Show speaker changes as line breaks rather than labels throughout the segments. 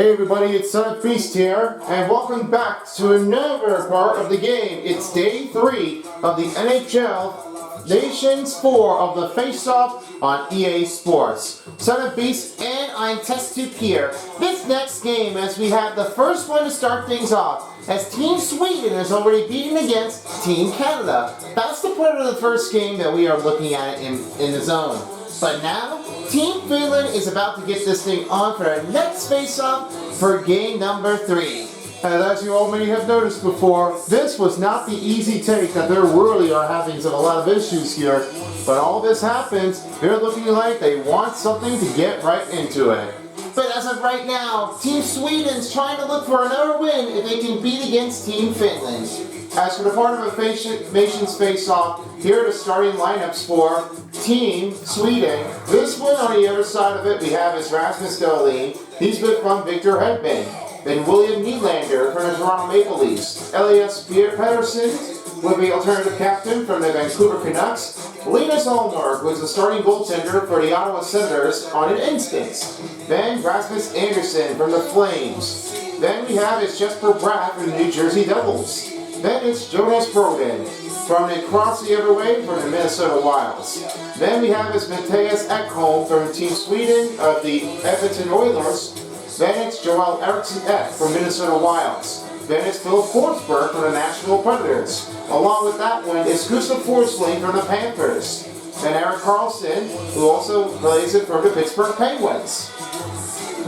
Hey everybody, it's Son of Feast here, and welcome back to another part of the game. It's day 3 of the NHL Nations 4 of the Faceoff on EA Sports. Son of Beast and I'm Test Tube here. This next game, as we have the first one to start things off, as Team Sweden is already beaten against Team Canada. That's the part of the first game that we are looking at in the zone. But now, Team Finland is about to get this thing on for our next face-off for game number 3. And as you all may have noticed before, this was not the easy take that they really are having a lot of issues here. But all this happens, they're looking like they want something to get right into it. But as of right now, Team Sweden's trying to look for another win if they can beat against Team Finland. As for the part of the Nations face-off, here are the starting lineups for Team Sweden. This one on the other side of it, we have is Rasmus Dahlin. He's with from Victor Hedman. Then William Nylander from the Toronto Maple Leafs. Elias Pettersson will be alternative captain from the Vancouver Canucks. Linus Ullmark was the starting goaltender for the Ottawa Senators on an instance. Then Rasmus Andersson from the Flames. Then we have is Jesper Bratt from the New Jersey Devils. Then it's Jonas Brodin from the across the other way from the Minnesota Wilds. Then we have is Mattias Ekholm from Team Sweden of the Edmonton Oilers. Then it's Joel Eriksson Ek from Minnesota Wilds. Then it's Philip Forsberg from the Nashville Predators. Along with that one is Gustav Forsling from the Panthers. Then Erik Karlsson, who also plays it for the Pittsburgh Penguins.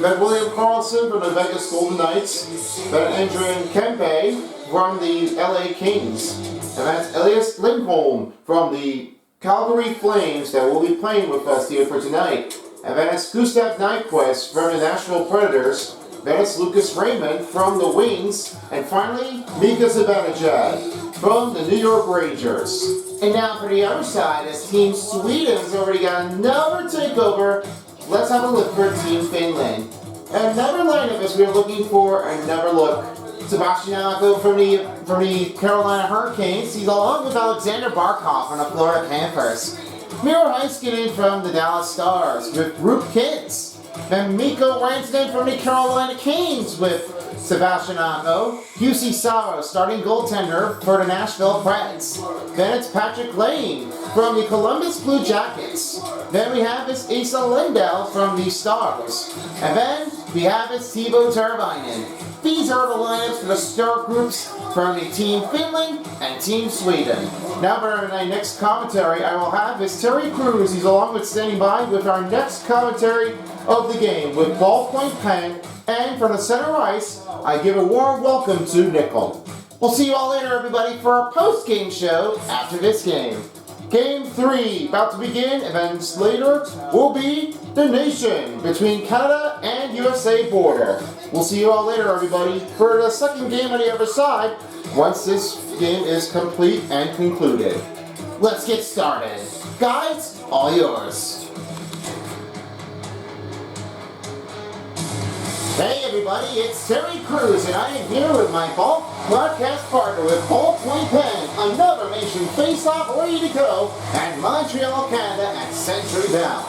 Then William Karlsson from the Vegas Golden Knights. Then Adrian Kempe from the LA Kings. And that's Elias Lindholm from the Calgary Flames that will be playing with us here for tonight. And then it's Gustav Nyquist from the Nashville Predators. Then it's Lucas Raymond from the Wings. And finally, Mika Zibanejad from the New York Rangers. And now for the other side, as Team Sweden's already got another takeover, let's have a look for Team Finland. Another lineup as we're looking for another look. Sebastian Aho from the Carolina Hurricanes. He's along with Alexander Barkov from the Florida Panthers. Miro Heiskanen from the Dallas Stars with Rupe Kintz. Then Mikko Rantanen from the Carolina Canes with Sebastian Aho. QC Saros, starting goaltender for the Nashville Preds. Then it's Patrick Lane from the Columbus Blue Jackets. Then we have is Asa Lindell from the Stars. And then we have is Teuvo Teravainen. These are the lineups for the star groups from the Team Finland and Team Sweden. Now for my next commentary I will have is Terry Crews. He's along with standing by with our next commentary of the game with ballpoint pen, and from the center ice, I give a warm welcome to Nickel. We'll see you all later everybody for our post-game show after this game. Game 3 about to begin, and then later will be the nation between Canada and USA border. We'll see you all later everybody for the second game on the other side once this game is complete and concluded. Let's get started. Guys, all yours. Hey everybody, it's Terry Crews and I am here with my broadcast partner with Ballpoint Pen, another nation face-off ready to go at Montreal, Canada at Century Bell.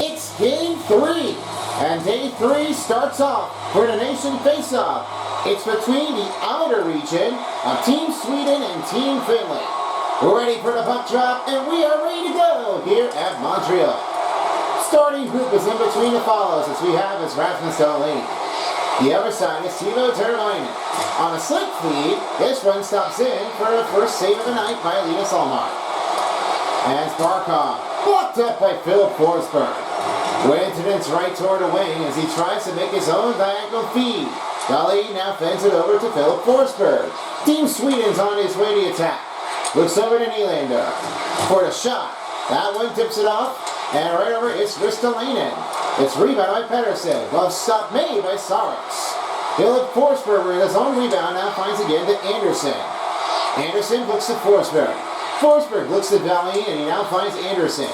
It's Game 3, and Day 3 starts off for the nation face-off. It's between the outer region of Team Sweden and Team Finland. We're ready for the puck drop, and we are ready to go here at Montreal. Starting group is in between the follows as we have is Rasmus Dahlin. The other side is Teuvo Teravainen. On a slick feed, this one stops in for the first save of the night by Linus Ullmark. And Barkov, blocked up by Philip Forsberg. Rantanen's right toward the wing as he tries to make his own diagonal feed. Dahlin now fends it over to Philip Forsberg. Team Sweden's on his way to attack. Looks over to Nylander for the shot. That one tips it off. And right over is Ristolainen. It's rebound by Pettersson. Glove stop made by Saros. Philip Forsberg with his own rebound now finds again to Andersson. Andersson looks to Forsberg. Forsberg looks to Dahlin and he now finds Andersson.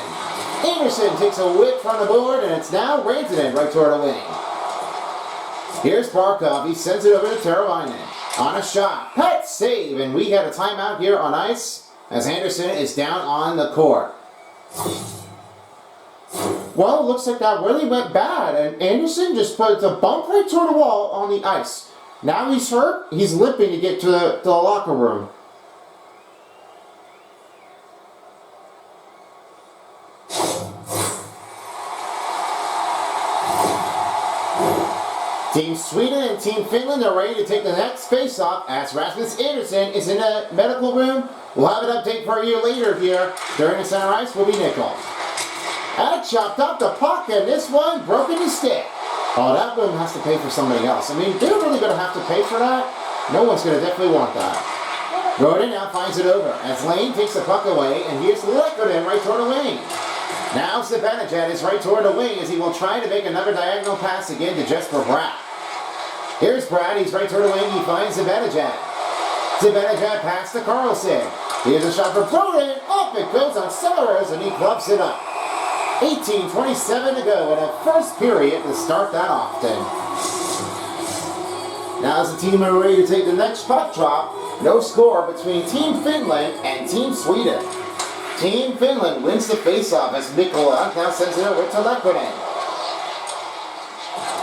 Andersson takes a whip from the board and it's now Rantanen right toward the wing. Here's Barkov. He sends it over to Teravainen. On a shot. Pet save, and we got a timeout here on ice as Andersson is down on the court. Well, it looks like that really went bad, and Anderson just put the bump right toward the wall on the ice. Now he's hurt, he's limping to get to the locker room. Team Sweden and Team Finland are ready to take the next face-off as Rasmus Anderson is in the medical room. We'll have an update for you later here. During the center ice will be Nickel. And chopped up the puck, and this one broken his stick. Oh, that one has to pay for somebody else. I mean, they're really going to have to pay for that. No one's going to definitely want that. Gordon now finds it over as Lane takes the puck away, and here's Lekkonen right toward the wing. Now Zibanejad is right toward the wing as he will try to make another diagonal pass again to Jesper Bratt. Here's Brad, he's right toward the wing, he finds Zibanejad. Zibanejad pass to Carlson. Here's a shot for Broden, up it goes on Sellers, and he clubs it up. 18:27 to go in the first period to start that often. Now as the team are ready to take the next puck drop, no score between Team Finland and Team Sweden. Team Finland wins the faceoff as Mikkola now sends it over to Lekkonen.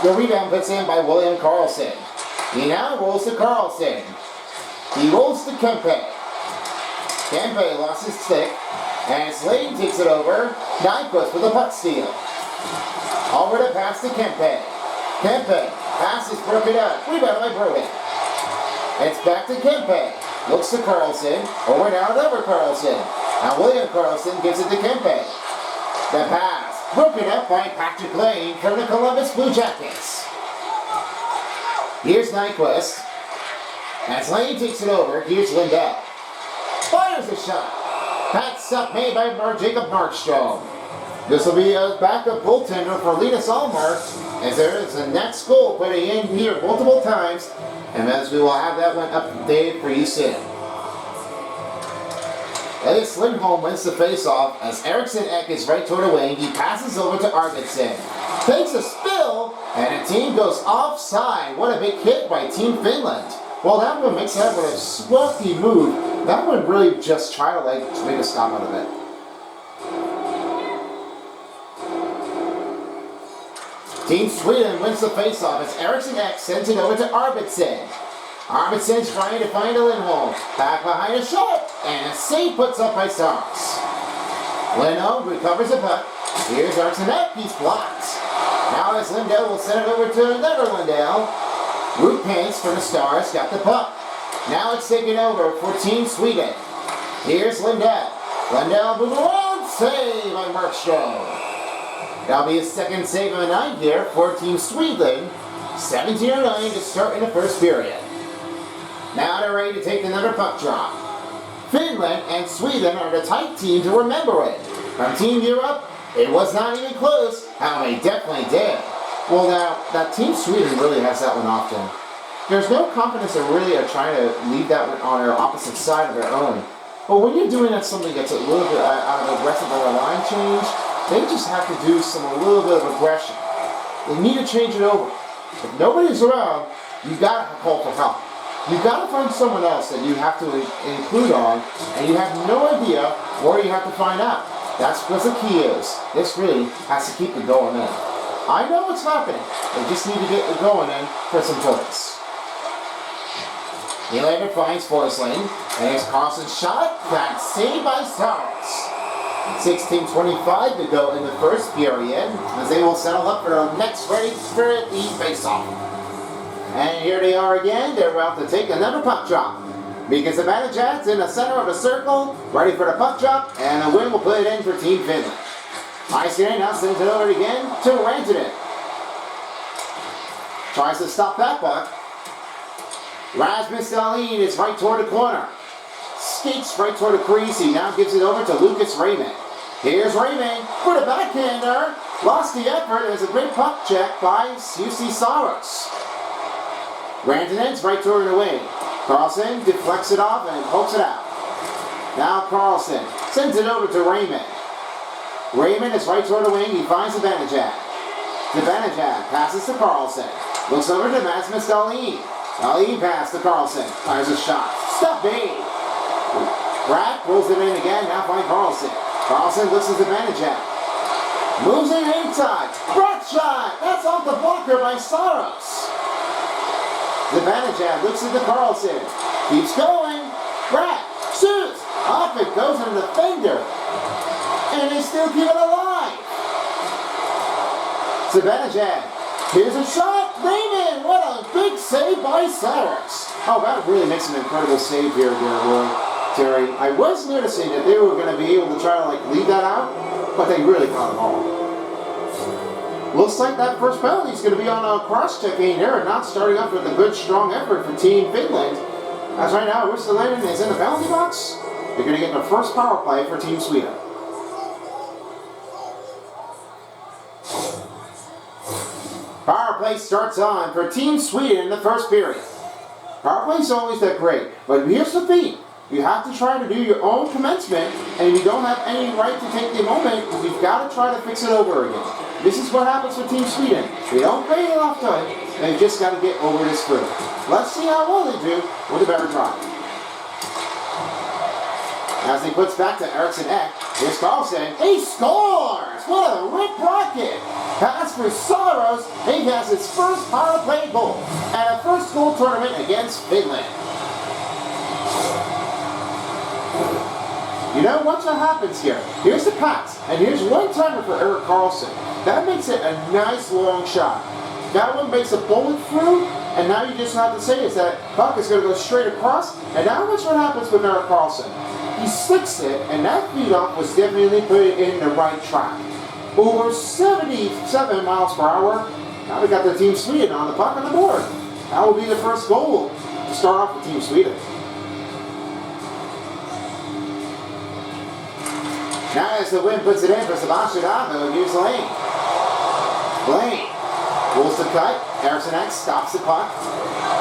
The rebound puts in by William Karlsson. He now rolls to Karlsson. He rolls to Kempe. Kempe lost his stick, and Slade takes it over. Nyquist with a puck steal. Over the pass to Kempe. Kempe, pass is broken up. Rebound by Broden. It's back to Kempe. Looks to Karlsson. Over now to over Karlsson. Now William Karlsson gives it to Kempe. The pass. Broken up by Patrick Lane from the Columbus Blue Jackets. Here's Nyquist. As Lane takes it over, here's Lindell. Fires a shot. Pat's up made by Jacob Markstrom. This will be a backup goaltender for Linus Allmark, as there is a next goal put in here multiple times, and as we will have that one updated for you soon. Elias Lindholm wins the faceoff as Eriksson Ek is right toward the wing. He passes over to Arvidsson. Takes a spill, and the team goes offside. What a big hit by Team Finland. Well, that one makes that one a swifty move. That one really just tried to make a stop out of it. Team Sweden wins the faceoff as Eriksson Ek sends it over to Arvidsson. Arvidsson's trying to find a Lindholm. Back behind a shot, and a save puts up by Starks. Lindholm recovers the puck. Here's Eriksson Ek, he's blocked. Now as Lindell will send it over to another Lindell. Root Paints for the Stars got the puck. Now it's taken over for Team Sweden. Here's Lindell. Lindell with a long save by Markstrom. That'll be his second save of the night here for Team Sweden. 17:09 to start in the first period. Now they're ready to take another puck drop. Finland and Sweden are the tight team to remember it. From Team Europe, it was not even close. How they definitely did. Well, now, that Team Sweden really has that one often. There's no confidence in really trying to leave that one on their opposite side of their own. But when you're doing that something that's a little bit out of aggressive or a line change, they just have to do a little bit of aggression. They need to change it over. If nobody's around, you gotta call for help. You gotta find someone else that you have to include on, and you have no idea where you have to find out. That's what the key is. This really has to keep it going in. I know what's happening. They just need to get it going in for some points. Nylander finds Forsling, and it's Carlson's shot. That's saved by Starks. 16:25 to go in the first period, as they will settle up for the next ready for the face-off. And here they are again. They're about to take another puck drop. Because the Zibanejad's in the center of the circle, ready for the puck drop, and the win will put it in for Team Finland. Iceland now sends it over again to Rantanen. Tries to stop that puck. Rasmus Dahlin is right toward the corner. Skates right toward the crease. He now gives it over to Lucas Raymond. Here's Raymond for the backhander. Lost the effort. There's a great puck check by UC Saros. Rantanen's right toward the wing. Carlson deflects it off and pokes it out. Now Carlson sends it over to Raymond. Raymond is right toward the wing. He finds Zibanejad. Zibanejad passes to Carlson. Looks over to Rasmus Dahlin. Dahlin pass to Carlson. Fires a shot. Stop B. Pratt pulls it in again. Now find Carlson. Carlson looks at Zibanejad. Moves in inside. Brock shot. That's off the blocker by Saros. Zibanejad looks at the Carlson. Keeps going. Rat shoots. Off it goes to the defender. And they still keep it alive. Zibanejad. Here's a shot. Raymond. What a big save by Saros. Oh, that really makes an incredible save here, Terry. I was noticing that they were going to be able to try to leave that out, but they really caught it all. Looks like that first penalty is going to be on a cross-checking there, not starting off with a good, strong effort for Team Finland. As right now, Ristolainen is in the penalty box. They're going to get the first power play for Team Sweden. Power play starts on for Team Sweden in the first period. Power play is always that great, but here's the thing. You have to try to do your own commencement, and if you don't have any right to take the moment, you've got to try to fix it over again. This is what happens with Team Sweden. They don't play it off time, and you just got to get over this screw. Let's see how well they do with a better try. As he puts back to Eriksson Ek, here's Carlson. He scores! What a rip rocket! Pass for Saros. He has his first power play goal and a first goal tournament against Finland. You know, watch what happens here. Here's the pass, and here's one timer for Erik Karlsson. That makes it a nice long shot. That one makes a bullet through, and now you just have to say is that puck is going to go straight across, and now watch what happens with Erik Karlsson. He slicks it, and that feed-off was definitely put in the right track. Over 77 miles per hour. Now we got the Team Sweden on the puck on the board. That will be the first goal to start off with Team Sweden. Now as the wind puts it in for Sebastian Aho, here's Lane. Lane rolls the cut. Eriksson Ek stops the puck.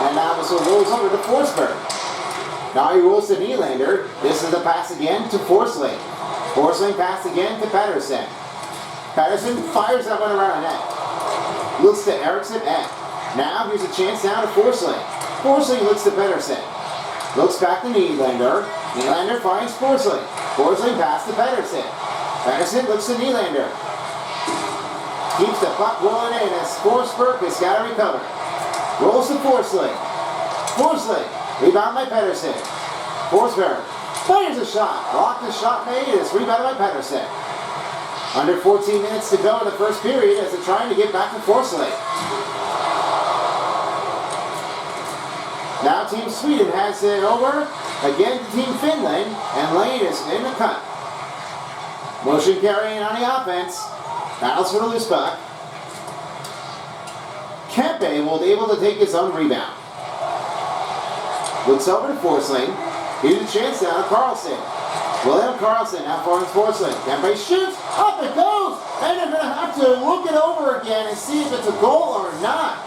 And now this one rolls over to Forsberg. Now he rolls to Nylander. This is the pass again to Forsling. Forsling pass again to Pettersson. Pettersson fires that one around the net. Looks to Eriksson Ek. Now here's a chance down to Forsling. Forsling looks to Pettersson. Looks back to Nylander. Nylander finds Forsling. Forsling pass to Pettersson. Pettersson looks to Nylander. Keeps the puck rolling in as Forsberg has got to recover. Rolls to Forsling. Forsling. Rebound by Pettersson. Forsberg fires a shot. Blocked the shot made. It's rebounded by Pettersson. Under 14 minutes to go in the first period as they're trying to get back to Forsling. Now Team Sweden has it over again to Team Finland, and Lane is in the cut. Motion carrying on the offense. Battles for the loose puck. Kempe will be able to take his own rebound. Looks over to Forsling. Here's a chance down to Karlsson. William Karlsson now finds Forsling. Kempe shoots. Up it goes. And they're going to have to look it over again and see if it's a goal or not.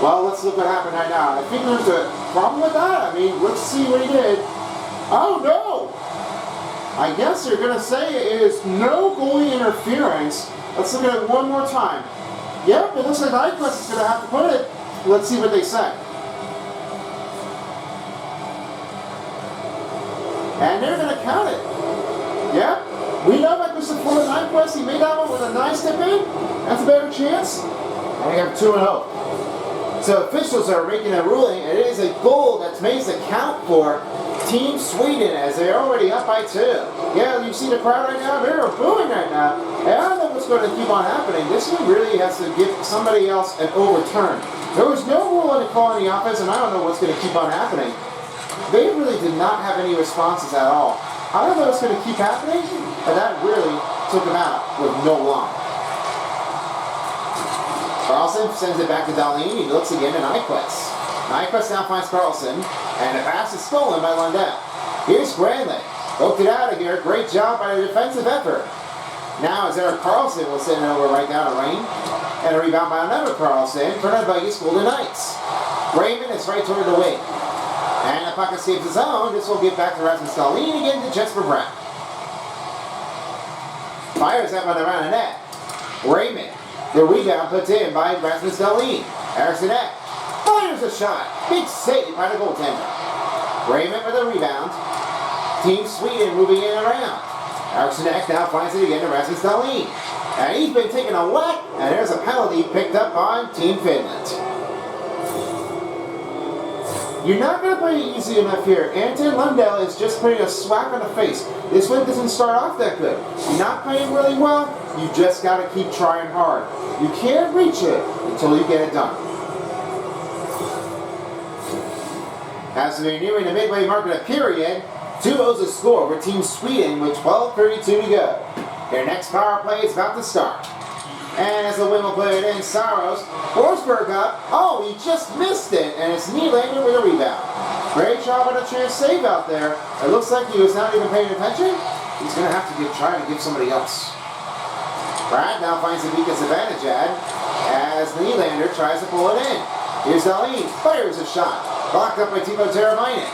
Well, let's look what happened right now. I think there's a problem with that. I mean, let's see what he did. Oh, no. I guess they're going to say it is no goalie interference. Let's look at it one more time. Yep, it looks like Nyquist is going to have to put it. Let's see what they say. And they're going to count it. Yep. We know that Mr. Florida Nyquist, he made that one with a nice tip in. That's a better chance. And we have 2-0. So officials are making a ruling. It is a goal that's made to count for Team Sweden as they're already up by 2. Yeah, you see the crowd right now? They're booing right now. And I don't know what's going to keep on happening. This one really has to give somebody else an overturn. There was no rule on the call in the offense, and I don't know what's going to keep on happening. They really did not have any responses at all. I don't know what's going to keep happening, but that really took them out with no line. Karlsson sends it back to Dahlin. He looks again to Nyquist. Nyquist now finds Karlsson, and the pass is stolen by Lundell. Here's Granlund. Poked it out of here. Great job by the defensive effort. Now as Erik Karlsson will send it over right down to Lane. And a rebound by another Karlsson for the Vegas Golden Knights. Raymond is right toward the wing. And the puck escapes his own. This will get back to Rasmus Dahlin again to Jesper Bratt. Fires that one around the net. Raymond. The rebound put in by Rasmus Dahlin. Eriksson Ek fires a shot. Big save by the goaltender. Raymond with a rebound. Team Sweden moving it around. Eriksson Ek now finds it again to Rasmus Dahlin. And he's been taking a whack, and there's a penalty picked up on Team Finland. You're not going to play easy enough here. Anton Lundell is just putting a swag on the face. This one doesn't start off that good. You're not playing really well. You just got to keep trying hard. You can't reach it until you get it done. As we're nearing the midway mark of the period, 2-0 to score for Team Sweden with 12:32 to go. Their next power play is about to start. And as the wing will put it in, Saros, Forsberg up. Oh, he just missed it, and it's Nylander with a rebound. Great job on a chance save out there. It looks like he was not even paying attention. He's going to have to try to give somebody else. Brad now finds the weakest advantage as Nylander tries to pull it in. Here's Dahlin, fires a shot. Blocked up by Timo Teravainen.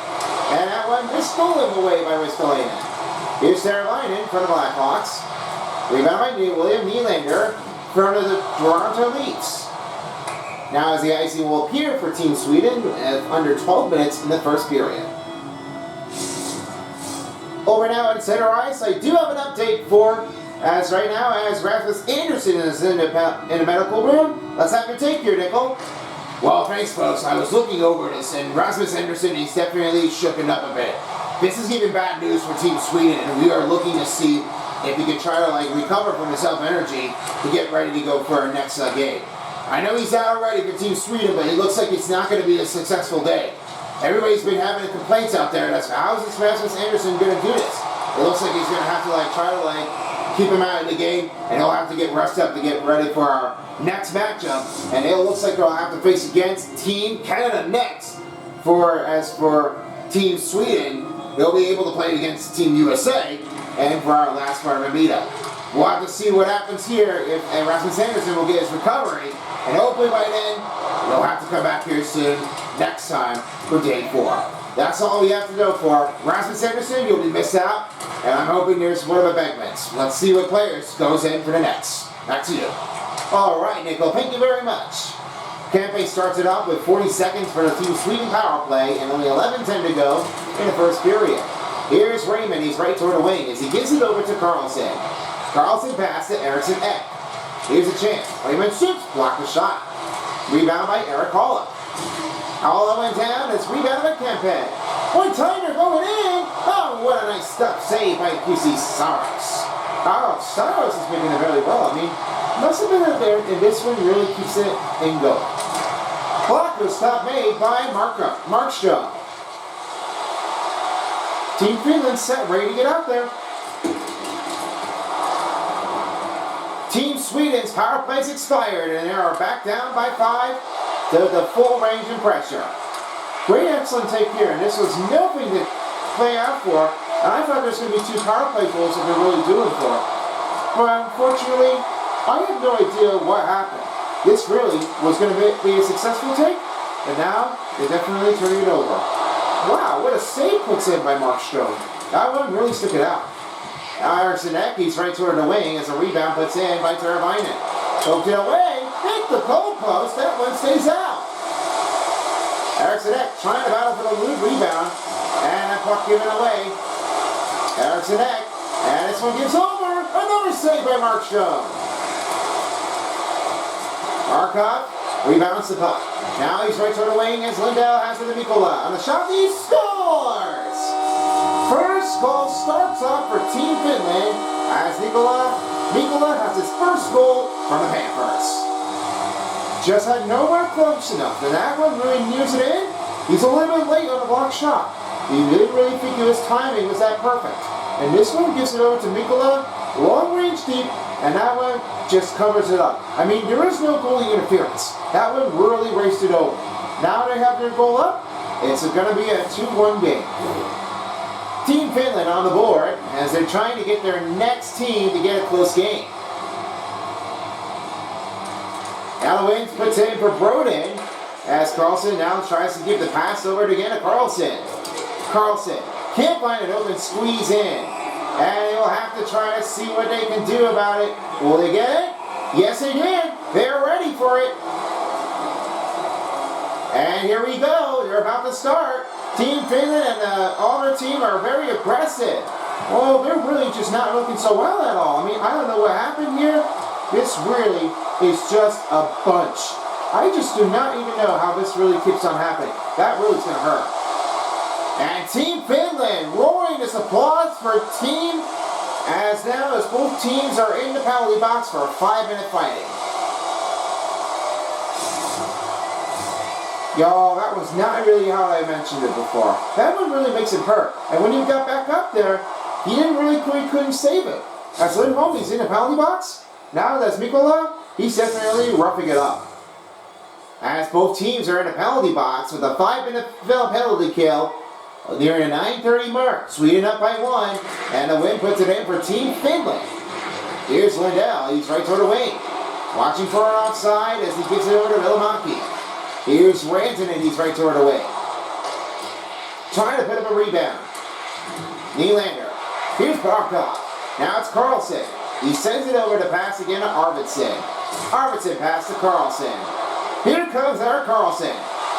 And that one is stolen away by Ristolainen. Here's Teravainen for the Blackhawks. Rebound by William Nylander in front of the Toronto Leafs. Now as the icing will appear for Team Sweden at under 12 minutes in the first period. Over now in center ice, I do have an update for as right now as Rasmus Anderson is in the medical room. Let's have your take here, Nickel. Well, thanks, folks. I was looking over this, and Rasmus Anderson, he's definitely shooken up a bit. This is even bad news for Team Sweden, and we are looking to see if he can try to recover from his self-energy to get ready to go for our next game. I know he's out already for Team Sweden, but it looks like it's not going to be a successful day. Everybody's been having complaints out there. That's how is this Rasmus Anderson going to do this? It looks like he's going to have to try to keep him out of the game, and he'll have to get rested up to get ready for our next matchup. And it looks like they'll have to face against Team Canada next. As for Team Sweden, they'll be able to play against Team USA, and for our last part of the meetup. We'll have to see what happens here if Rasmus Anderson will get his recovery, and hopefully by then, they'll have to come back here soon next time for Day 4. That's all we have to go for. Rasmus Anderson, you'll be missed out, and I'm hoping there's one of the Beckmans. Let's see what players goes in for the Nets. Back to you. All right, Nickel, thank you very much. Campaign starts it off with 40 seconds for the Team Sweden power play and only 11:10 to go in the first period. Here's Raymond, he's right toward the wing as he gives it over to Carlson. Carlson pass to Eriksson Ek. Here's a chance. Raymond shoots, blocked the shot. Rebound by Eric Holla. Holla went down, it's rebounded by Kempe. One-timer going in. Oh, what a nice stuff save by QC Saros. Oh, Saros is making it really well. I mean, must have been out there, and this one really keeps it in go. Block was stop made by Markstrom. Team Finland set, ready to get out there. Team Sweden's power plays expired, and they are back down by 5 to the full range and pressure. Great, excellent take here, and this was nothing to play out for. And I thought there was going to be 2 power play goals that they're really doing for it. But unfortunately, I have no idea what happened. This really was going to be a successful take, and now they're definitely turning it over. Wow, what a save puts in by Markstrom. That one really stuck it out. Now Eriksson Ek, he's right toward the wing as a rebound puts in by Teravainen. Poked it away, hit the goal post, that one stays out. Eriksson Ek trying to battle for the loop rebound, and that puck given away. Eriksson Ek, and this one gives over, another save by Markstrom. Markov rebounds the puck. Now he's right toward the wing as Lundell has it to Mikkola. On the shot, he scores! First goal starts off for Team Finland as Mikkola has his first goal from the Panthers. Just had nowhere close enough, and that one really nears it in. He's a little bit late on the block shot. He didn't really think his timing was that perfect. And this one gives it over to Mikkola, long range deep, and that one just covers it up. I mean, there is no goalie interference. That one really raced it over. Now they have their goal up. It's going to be a 2-1 game. Team Finland on the board as they're trying to get their next team to get a close game. Now the Wings puts in for Broden as Carlson now tries to give the pass over again to Carlson. Carlson can't find an open squeeze in. And they'll have to try to see what they can do about it. Will they get it? Yes, they did. They're ready for it. And here we go. They're about to start. Team Finland and the Alder team are very aggressive. Well, they're really just not looking so well at all. I mean, I don't know what happened here. This really is just a bunch. I just do not even know how this really keeps on happening. That really is going to hurt. And Team Finland roaring this applause for Team as now as both teams are in the penalty box for 5-minute fighting. Y'all, that was not really how I mentioned it before. That one really makes it hurt. And when he got back up there, he couldn't save it. As Lindholm, he's in the penalty box. Now that's Mikkola, he's definitely roughing it up. As both teams are in the penalty box with a 5-minute penalty kill, near the 9:30 mark. Sweden up by 1, and the win puts it in for Team Finland. Here's Lindell, he's right toward the wing. Watching for an offside as he gives it over to Vilimäki. Here's Rantanen, he's right toward the wing. Trying to put up a rebound. Nylander. Here's Barkov. Now it's Carlson. He sends it over to pass again to Arvidsson. Arvidsson pass to Carlson. Here comes our Carlson.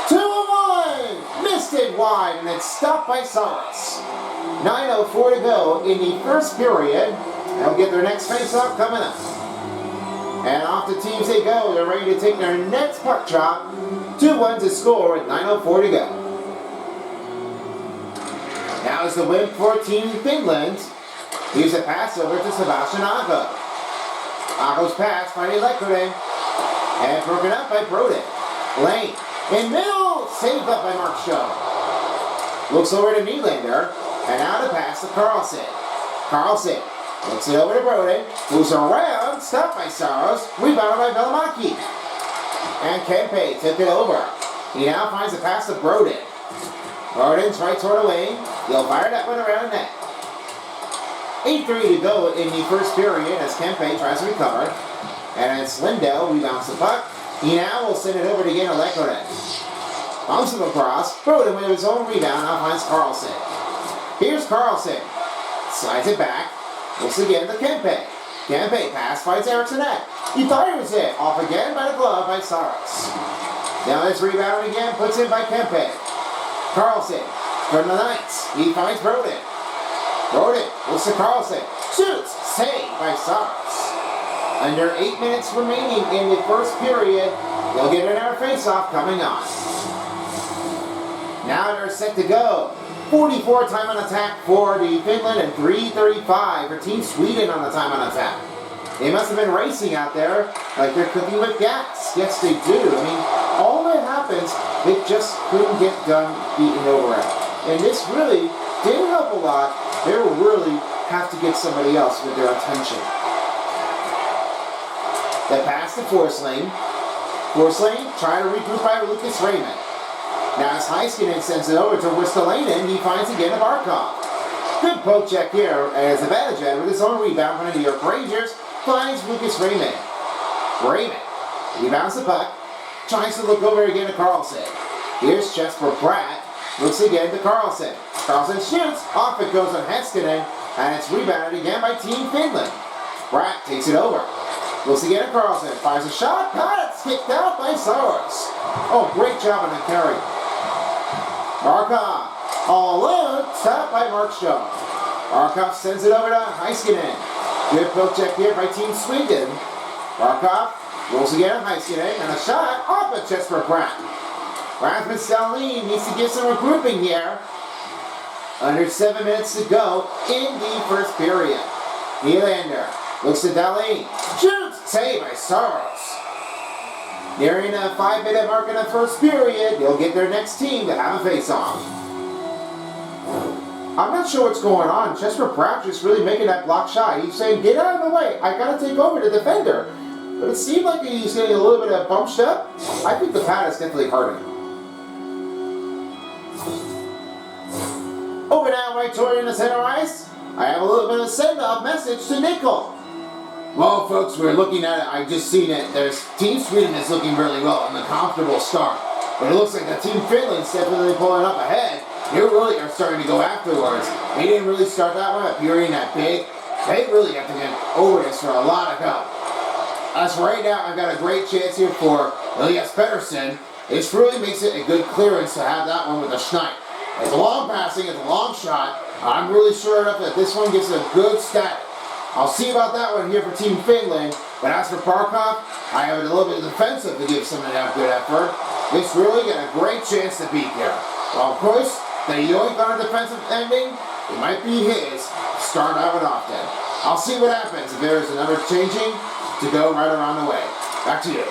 2-1! Missed it wide, and it's stopped by Saros. 9:04 to go in the first period. They'll get their next face-off coming up. And off the teams they go. They're ready to take their next puck drop. 2-1 to score with 9:04 to go. Now is the win for Team Finland. Here's a pass over to Sebastian Aho. Aho's pass finding Lekkonen. And broken up by Brodin. Lane. In middle. Saved up by Mark Shaw. Looks over to Nylander. And now to pass to Carlson. Carlson. Looks it over to Brodin. Moves around. Stopped by Saros. Rebounded by Vilimäki. And Kempe took it over. He now finds a pass to Brodin. Brodin's right toward the wing. He'll fire that one around the net. 8:03 to go in the first period as Kempe tries to recover. And it's Lindell rebounds the puck. He now will send it over to again to Lekkonen. Bumps him across. Brodin with his own rebound now finds Carlson. Here's Carlson. Slides it back. Looks again to Kempe. Kempe pass finds Eriksson. He fires it off again by the glove by Saros. Now this rebound again puts in by Kempe. Carlson from the Knights. He finds Brodin. Brodin looks to Carlson. Shoots. Saved by Saros. Under 8 minutes remaining in the first period. They'll get another face-off coming on. Now they're set to go. 44 time on attack for the Finland and 3:35 for Team Sweden on the time on attack. They must have been racing out there like they're cooking with gas. Yes, they do. I mean, all that happens, they just couldn't get done beating over it. And this really didn't help a lot. They will really have to get somebody else with their attention. The pass to Forsling. Forsling trying to regroup by Lucas Raymond. Now as Heiskanen sends it over to Ristolainen, he finds again a Barkov. Good poke check here as Zibanejad with his own rebound from the New York Rangers finds Lucas Raymond. Raymond rebounds the puck, tries to look over again to Carlson. Here's Jesper Bratt, looks again to Carlson. Carlson shoots, off it goes on Heiskanen, and it's rebounded again by Team Finland. Bratt takes it over. Looks again at Carlson, fires a shot, got it, kicked out by Saros. Oh, great job on the carry. Barkov, all in, stopped by Mark Shaw. Barkov sends it over to Heiskanen. Good poke check here by Team Sweden. Barkov rolls again at Heiskanen, and a shot off at Jesper Bratt. Rasmus Dahlin needs to get some regrouping here. Under 7 minutes to go in the first period. Nylander looks at Dahlin. Shoots! Saved by Saros. Nearing a 5-minute mark in the first period, they'll get their next team to have a face-off. I'm not sure what's going on. Jesper Bratt just really making that block shot. He's saying, get out of the way. I got to take over the defender. But it seemed like he's getting a little bit of bumped up. I think the pad is definitely hurting. Over now, right toward in the center ice. I have a little bit of send-off message to Nickel. Well, folks, we're looking at it. I just seen it. There's Team Sweden is looking really well on the comfortable start. But it looks like the Team Finland's definitely pulling up ahead. They really are starting to go afterwards. They didn't really start that one appearing that big. They really have to get over this for a lot of help. As right now, I've got a great chance here for Elias Pettersson. This really makes it a good clearance to have that one with a snipe. It's a long passing, it's a long shot. I'm really sure enough that this one gets a good stat. I'll see about that one here for Team Finland. But as for Barkov, I have a little bit of defensive to give someone a good effort. This really got a great chance to beat here. Well, of course, the yoink on a defensive ending, it might be his to start out it often. I'll see what happens if there's another changing to go right around the way. Back to you.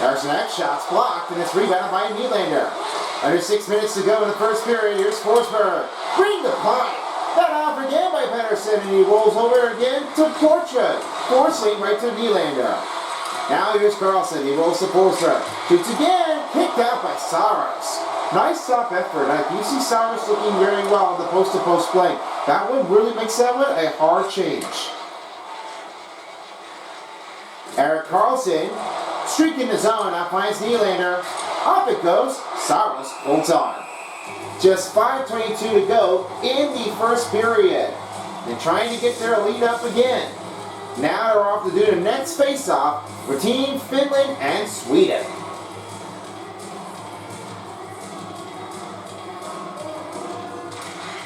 Harrison X, shots blocked, and it's rebounded by Nylander. Under 6 minutes to go in the first period. Here's Forsberg. Bring the point. That off again by Pettersson, and he rolls over again to Torchwood. Forcing right to Nylander. Now here's Carlson. He rolls to Forsberg. Shoots again. Kicked out by Saros. Nice top effort. You see Saros looking very well on the post-to-post play. That one really makes that one a hard change. Erik Karlsson streaking the zone. Now finds Nylander. Up it goes. Saros holds on. Just 5:22 to go in the first period. They're trying to get their lead up again. Now they're off to do the next face-off for Team Finland and Sweden.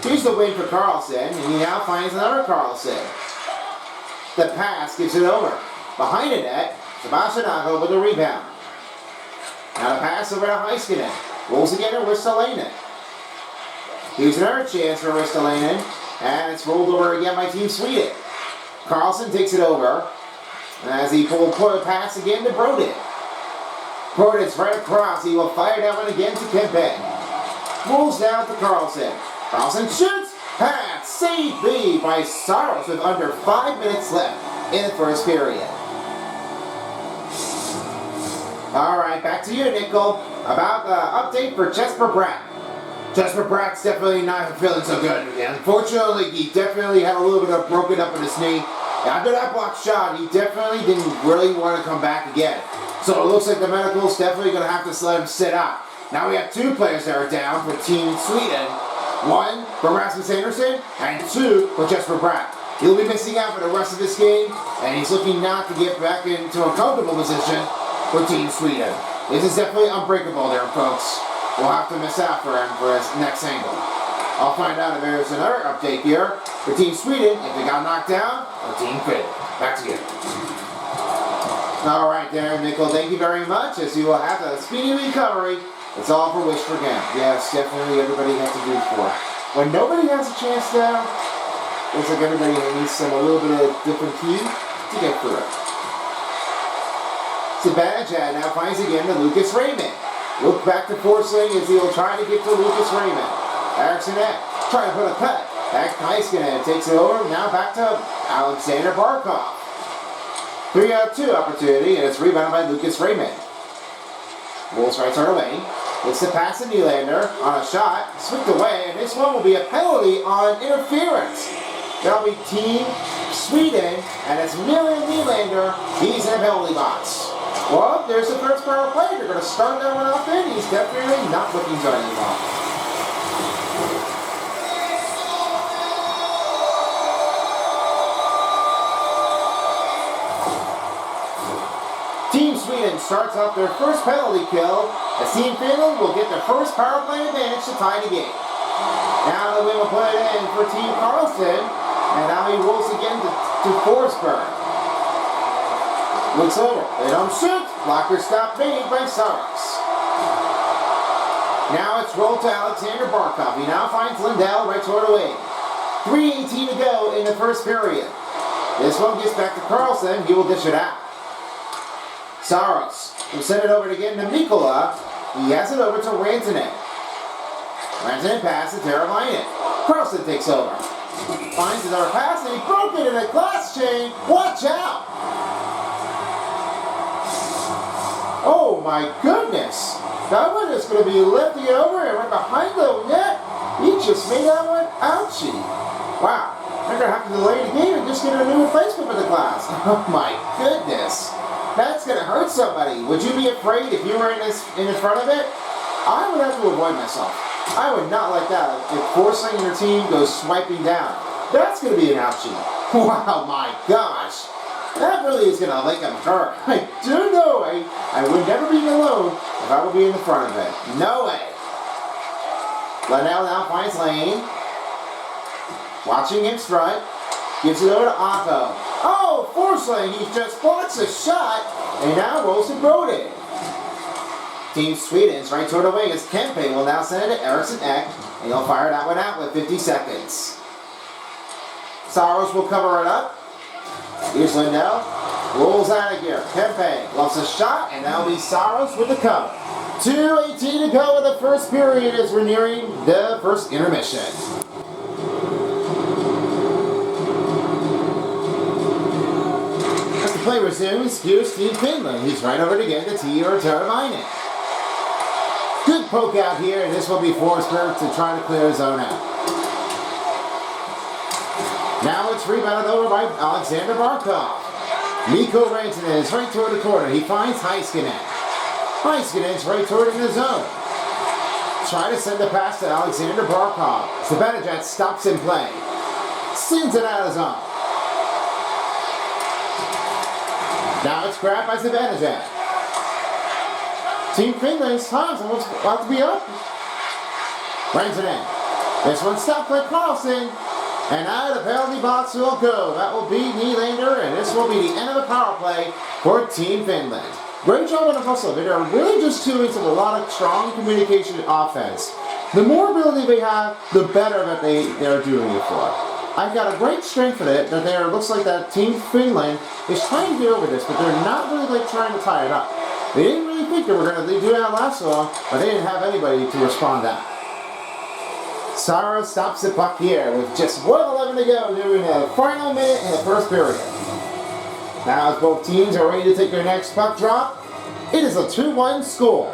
Here's the win for Karlsson, and he now finds another Karlsson. The pass gives it over. Behind the net, Sebastian Aho with the rebound. Now the pass over to Heiskanen. Rolls again to Ristolainen. Here's another chance for Ristolainen, and it's rolled over again by Team Sweden. Karlsson takes it over, as he pulled a pass again to Brodin. Brodin's right across. He will fire that one again to Kempe. Rolls down to Karlsson. Karlsson shoots. Pass. Save B by Saros with under 5 minutes left in the first period. All right, back to you, Nickel. About the update for Jesper Bratt. Jesper Bratt's definitely not feeling so good. Unfortunately, he definitely had a little bit of broken up in his knee. After that blocked shot, he definitely didn't really want to come back again. So it looks like the medical's definitely going to have to let him sit out. Now we have 2 players that are down for Team Sweden. 1 for Rasmus Andersson, and 2 for Jesper Bratt. He'll be missing out for the rest of this game, and he's looking not to get back into a comfortable position for Team Sweden. This is definitely unbreakable there, folks. We'll have to miss out for him for his next angle. I'll find out if there's another update here for Team Sweden, if they got knocked down, or Team Finland. Back to you. All right there, Nickel, thank you very much, as you will have a speedy recovery. It's all for wish for him. Yes, definitely everybody has to do for. When nobody has a chance now, looks like everybody needs a little bit of different key to get through it. Zibanejad now finds again to Lucas Raymond. Look back to Forsling as he will try to get to Lucas Raymond. Eriksson trying to put a cut. Back to Heiskanen takes it over. Now back to Alexander Barkov. 3-out-2 opportunity, and it's rebounded by Lucas Raymond. Wolves right turn away. It's the pass to Nylander on a shot. Slipped away, and this one will be a penalty on interference. That'll be Team Sweden, and it's Miriam Nylander. He's in a penalty box. Well, there's the first power play. They're going to start that one off in. He's definitely not looking good anymore. Team Sweden starts off their first penalty kill, as Team Finland will get their first power play advantage to tie the game. Now the win will put it in for Team Karlsson, and now he rolls again to Forsberg. Looks over. They don't shoot. Blocker stop made by Saros. Now it's rolled to Alexander Barkov. He now finds Lindell right toward the wing. 3:18 to go in the first period. This one gets back to Karlsson. He will dish it out. Saros will send it over again to Mikkola. He has it over to Rantanen. Rantanen passes to Teravainen. Karlsson takes over. Finds another pass, and he broke it in a glass chain. Watch out! Oh my goodness! That one is going to be lifting over and right behind the net. He just made that one ouchie. Wow. They're going to have to delay the game and just get a new replacement for the glass. Oh my goodness. That's going to hurt somebody. Would you be afraid if you were in front of it? I would have to avoid myself. I would not like that. If Forsling and your team goes swiping down, that's going to be an ouchie. Wow, my gosh. That really is going to make him hurt. I do know I would never be alone if I would be in the front of it. No way. Linnell now finds Lane. Watching him strut. Gives it over to Akko. Oh, fortunately, he just blocks a shot and now rolls to Brody. Team Sweden's right toward the wing as Kempe will now send it to Eriksson Ek, and he'll fire that one out with 50 seconds. Saros will cover it up. Here's Lindell. Rolls out of here. Kempe loves a shot, and now be Saros with the cover. 2:18 to go in the first period as we're nearing the first intermission. As the play resumes, here's Team Finland. He's right over to get the T or Teravainen. Good poke out here, and this will be Forsberg to try to clear his zone out. Now it's rebounded over by Alexander Barkov. Mikko Rantanen is right toward the corner. He finds Heiskanen. Heiskanen's right toward in the zone. Try to send the pass to Alexander Barkov. Zibanejad stops in play. Sends it out of zone. Now it's grabbed by Zibanejad. Team Finland's time's almost about to be up. Rantanen. This one stopped by Carlson. And out of the penalty box will go. That will be Nylander, and this will be the end of the power play for Team Finland. Great job on the hustle. They are really just tuned into a lot of strong communication offense. The more ability they have, the better that they're doing it for. I've got a great strength in it that looks like that Team Finland is trying to get over this, but they're not really trying to tie it up. They didn't really think they were going to do that last long, but they didn't have anybody to respond to that. Saros stops the puck here with just 1:11 to go during the final minute in the first period. Now as both teams are ready to take their next puck drop, it is a 2-1 score.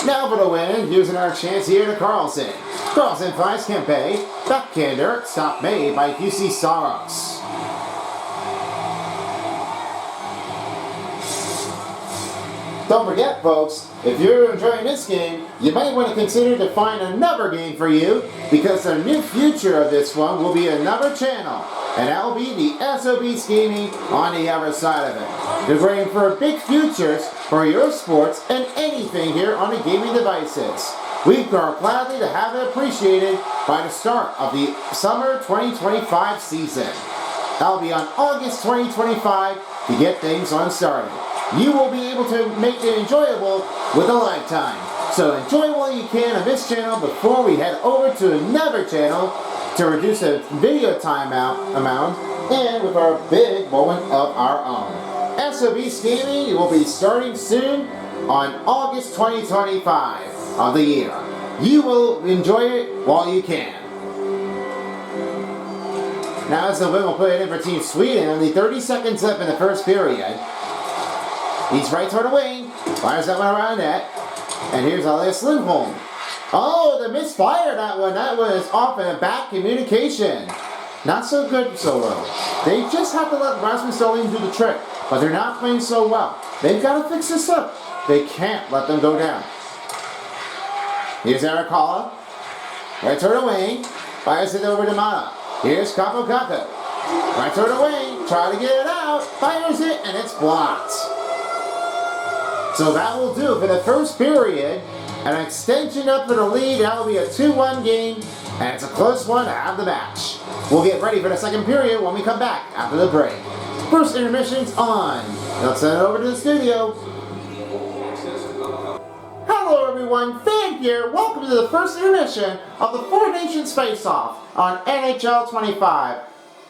Now for the win, using our chance here to Carlson. Carlson finds Kempe. Backhander, stop made by QC Saros. Don't forget, folks, if you're enjoying this game, you might want to consider to find another game for you, because the new future of this one will be another channel, and that will be the SOB Gaming on the other side of it. They're waiting for big futures for your sports and anything here on the gaming devices. We are gladly to have it appreciated by the start of the summer 2025 season. That'll be on August 2025 to get things on started. You will be able to make it enjoyable with a lifetime. So enjoy while you can on this channel before we head over to another channel to reduce the video time amount and with our big moment of our own. SOB Gaming will be starting soon on August 2025 of the year. You will enjoy it while you can. Now as the win will put it in for Team Sweden, only 30 seconds left in the first period. He's right toward the wing, fires that one around net, and here's Elias Lindholm. Oh, the misfire that one. That was off in a back communication. Not so good so well. They just have to let Rasmus Dahlin do the trick, but they're not playing so well. They've got to fix this up. They can't let them go down. Here's Eric Halla. Right toward the wing, fires it over to Mata. Here's Capo Caco. Right toward the wing, try to get it out, fires it, and it's blocked. So that will do it for the first period. An extension up for the lead. That will be a 2-1 game, and it's a close one to have the match. We'll get ready for the second period when we come back after the break. First intermission's on. Let's send it over to the studio. Hello everyone, Fan here. Welcome to the first intermission of the Four Nations Faceoff on NHL 25.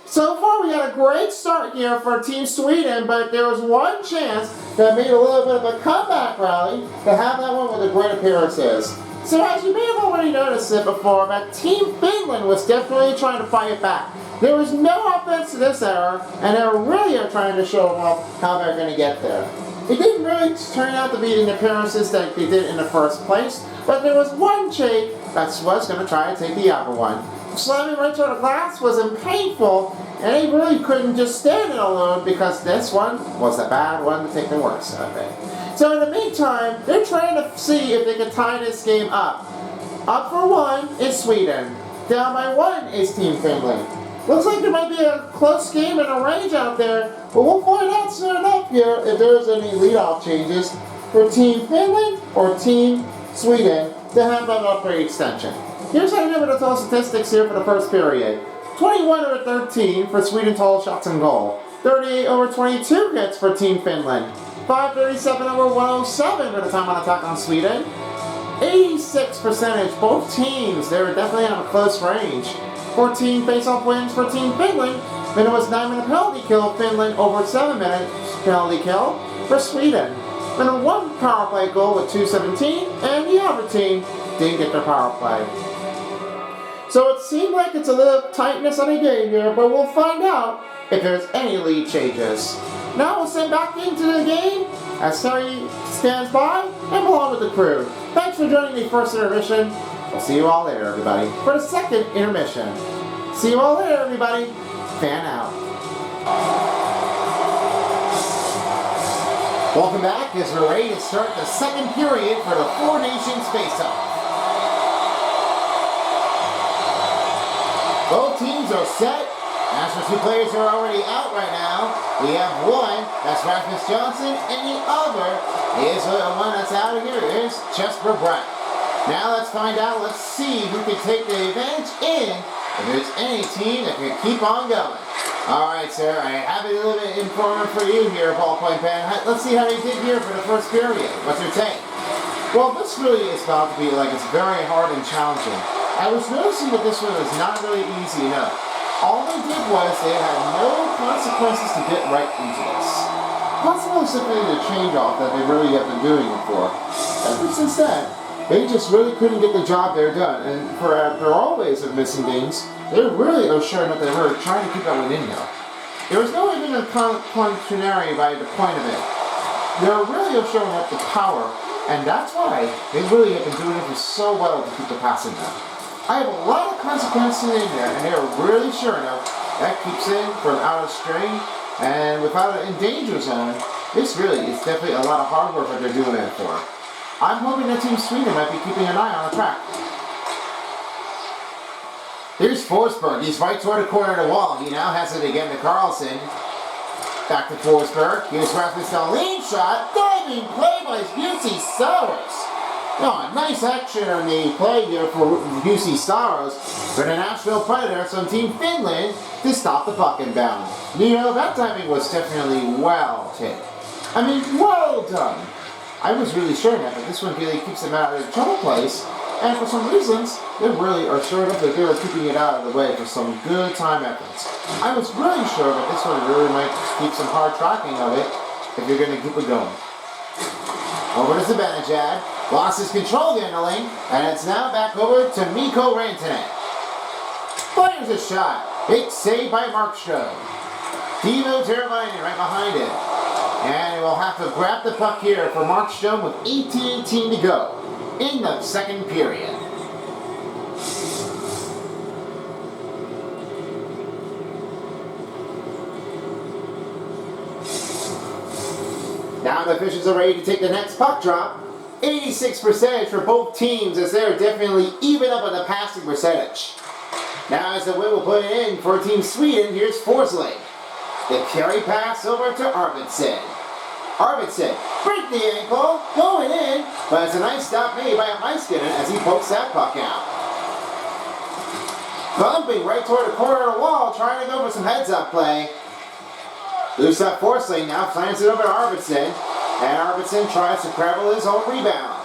So far we had a great start here for Team Sweden, but there was one chance that made a little bit of a comeback rally to have that one with the great appearances. So as you may have already noticed it before, that Team Finland was definitely trying to fight it back. There was no offense to this era, and they really are trying to show off how they're going to get there. It didn't really turn out to be the appearances that they did in the first place, but there was one chick that was going to try to take the upper one. Slamming right to the glass wasn't painful, and they really couldn't just stand it alone because this one was a bad one to take the worst of it. So in the meantime, they're trying to see if they can tie this game up. Up for one is Sweden. Down by one is Team Finland. Looks like there might be a close game in a range out there, but we'll find out soon enough here if there's any leadoff changes for Team Finland or Team Sweden to have that upgrade extension. Here's how you remember the total statistics here for the first period. 21/13 for Sweden total shots on goal. 38/22 hits for Team Finland. 537/107 for the time on attack on Sweden. 86%, both teams, they were definitely on a close range. 14 face-off wins for Team Finland. Then it was 9-minute penalty kill, Finland over 7-minute penalty kill for Sweden. Then a 1 power play goal with 2:17, and the other team didn't get their power play. So it seemed like it's a little tightness on the game here, but we'll find out if there's any lead changes. Now we'll send back into the game as Terry stands by and along with the crew. Thanks for joining the first intermission. We'll see you all later, everybody, for the second intermission. See you all later, everybody. Fan out. Welcome back as we're ready to start the second period for the Four Nations Faceoff. Both teams are set. As for two players who are already out right now, we have one, that's Rasmus Johnson, and the other is the one that's out of here, is Jesper Bratt. Now let's find out, let's see who can take the advantage in if there's any team that can keep on going. Alright, sir, I have a little bit informative for you here, Ballpoint Pen. Let's see how you did here for the first period. What's your take? Well, this really is about to be like it's very hard and challenging. I was noticing that this one is not really easy enough. All they did was they had no consequences to get right into this. Possibly simply the change off that they really have been doing it for. Ever since then, they just really couldn't get the job there done. And for after all ways of missing games, they really are showing that they were trying to keep that one in there. There was no even a contrary by the point of it. They're really showing up the power, and that's why they really have been doing it for so well to keep the pass in there. I have a lot of consequences in there, and they are really sure enough that keeps it from out of string and without an in danger zone. This really is definitely a lot of hard work that they're doing it for. I'm hoping that Team Sweden might be keeping an eye on the track. Here's Forsberg. He's right toward the corner of the wall. He now has it again to Carlson. Back to Forsberg. Here's Rasmus a lead shot. Diving play by UC Sowers. Oh, nice action on the play here for UC Saros for the Nashville Predators on Team Finland to stop the puck inbound. You know, that timing was definitely well taken. I mean, well done. I was really sure that, but this one really keeps them out of the trouble place. And for some reasons, they really are sure that they were keeping it out of the way for some good time efforts. I was really sure that this one really might keep some hard tracking of it if you're going to keep it going. Over to Zibanejad. Lost his control handling, and it's now back over to Mikko Rantanen. Fires a shot. Big save by Markstrom. Timo Teravainen right behind it. And we'll have to grab the puck here for Markstrom with 18 to go in the second period. Now the officials are ready to take the next puck drop. 86% for both teams as they're definitely even up on the passing percentage. Now as the win will put it in for Team Sweden, here's Forsling. The carry pass over to Arvidsson. Arvidsson, break the ankle, going in, but it's a nice stop made by Heiskanen as he pokes that puck out. Bumping right toward the corner of the wall, trying to go for some heads-up play. Loose up Forsling now plants it over to Arvidsson. And Arvidsson tries to crabble his own rebound.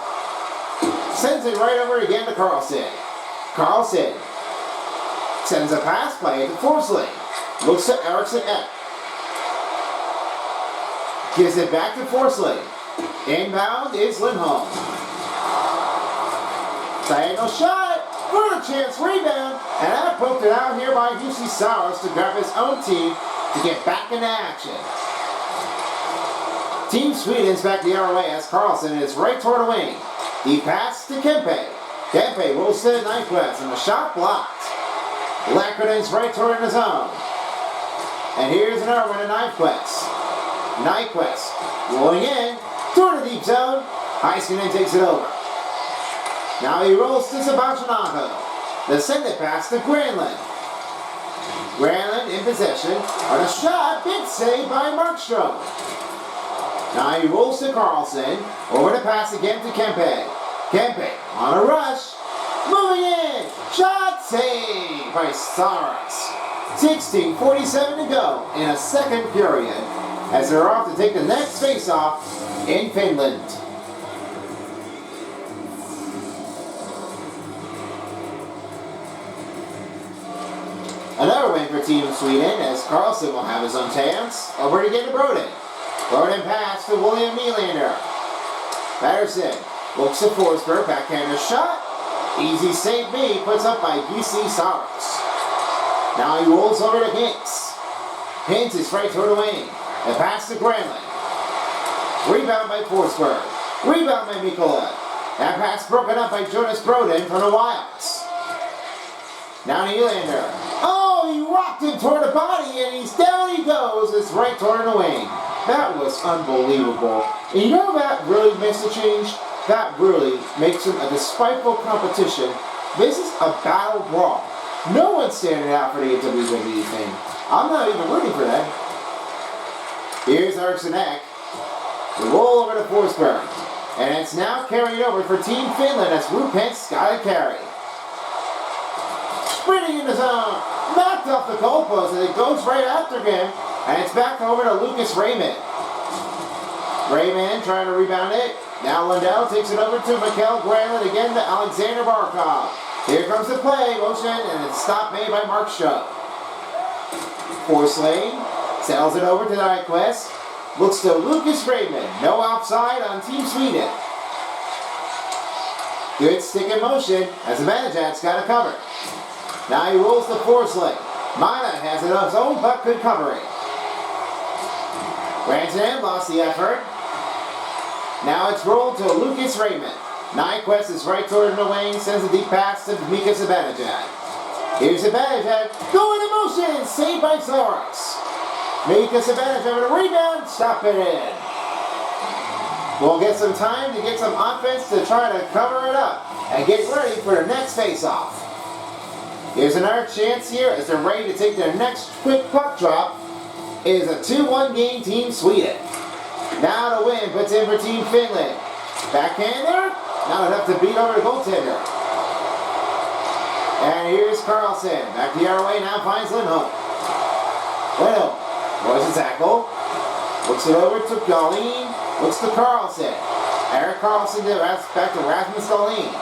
Sends it right over again to Carlson. Carlson sends a pass play to Forsling. Looks to Eriksson Ek. Gives it back to Forsling. Inbound is Lindholm. Diagonal shot. For a chance rebound. And that poked it out here by UC Saros to grab his own team to get back into action. Team Sweden's back the other way as Carlson is right toward the wing. He passed to Kempe. Kempe rolls to the Nyquist and the shot blocked. Lackernen's right toward the zone. And here's another one to Nyquist. Nyquist rolling in toward the deep zone. Heiskanen takes it over. Now he rolls to Sebastian. The send it pass to Granlund. Granlund in possession on a shot. Big save by Markstrom. Now he rolls to Carlson. Over the pass again to Kempe. Kempe on a rush. Moving in. Shot saved by Saras. 16:47 to go in a second period as they're off to take the next face-off in Finland. Another win for Team Sweden as Karlsson will have his own chance. Over again to Broden. Broden pass to William Nylander. Patterson looks to Forsberg, backhander shot. Easy save B, puts up by BC Saras. Now he rolls over to Hintz. Hintz is right toward the wing. And pass to Granlund. Rebound by Forsberg. Rebound by Mikkola. That pass broken up by Jonas Broden from the Wilds. Now Nylander. Oh, he rocked him toward the body and down he goes. It's right toward the wing. That was unbelievable. And you know that really makes a change? That really makes him a despiteful competition. This is a battle brawl. No one's standing out for the WWE thing. I'm not even rooting for that. Here's Eriksson Ek. The roll over to Forsberg. And it's now carried over for Team Finland as Rupent's got to carry. Sprinting in the zone. Knocked off the goalpost and it goes right after him. And it's back over to Lucas Raymond. Raymond trying to rebound it. Now Lundell takes it over to Mikael Granlund again to Alexander Barkov. Here comes the play, motion, and it's stop made by Mark Schutt. Forsling sells it over to Nyquist. Looks to Lucas Raymond. No offside on Team Sweden. Good stick in motion as the Zibanejad's got it covered. Now he rolls to Forsling. Mana has it on his own, but good covering. Rantanen lost the effort. Now it's rolled to Lucas Raymond. Nyquist is right toward the wing, sends a deep pass to Mika Zibanejad. Here's Zibanejad, going in motion, saved by Saras. Mika Zibanejad with a rebound, stop it in. We'll get some time to get some offense to try to cover it up and get ready for the next face-off. Here's another chance here as they're ready to take their next quick puck drop. It is a 2-1 game, Team Sweden. Now the win puts in for Team Finland. Backhander, not enough to beat over the goaltender. And here's Karlsson. Back the other way, now finds Lindholm. Lindholm was a tackle. Looks it over to Dahlin. Looks to Karlsson. Erik Karlsson back to Rasmus Dahlin.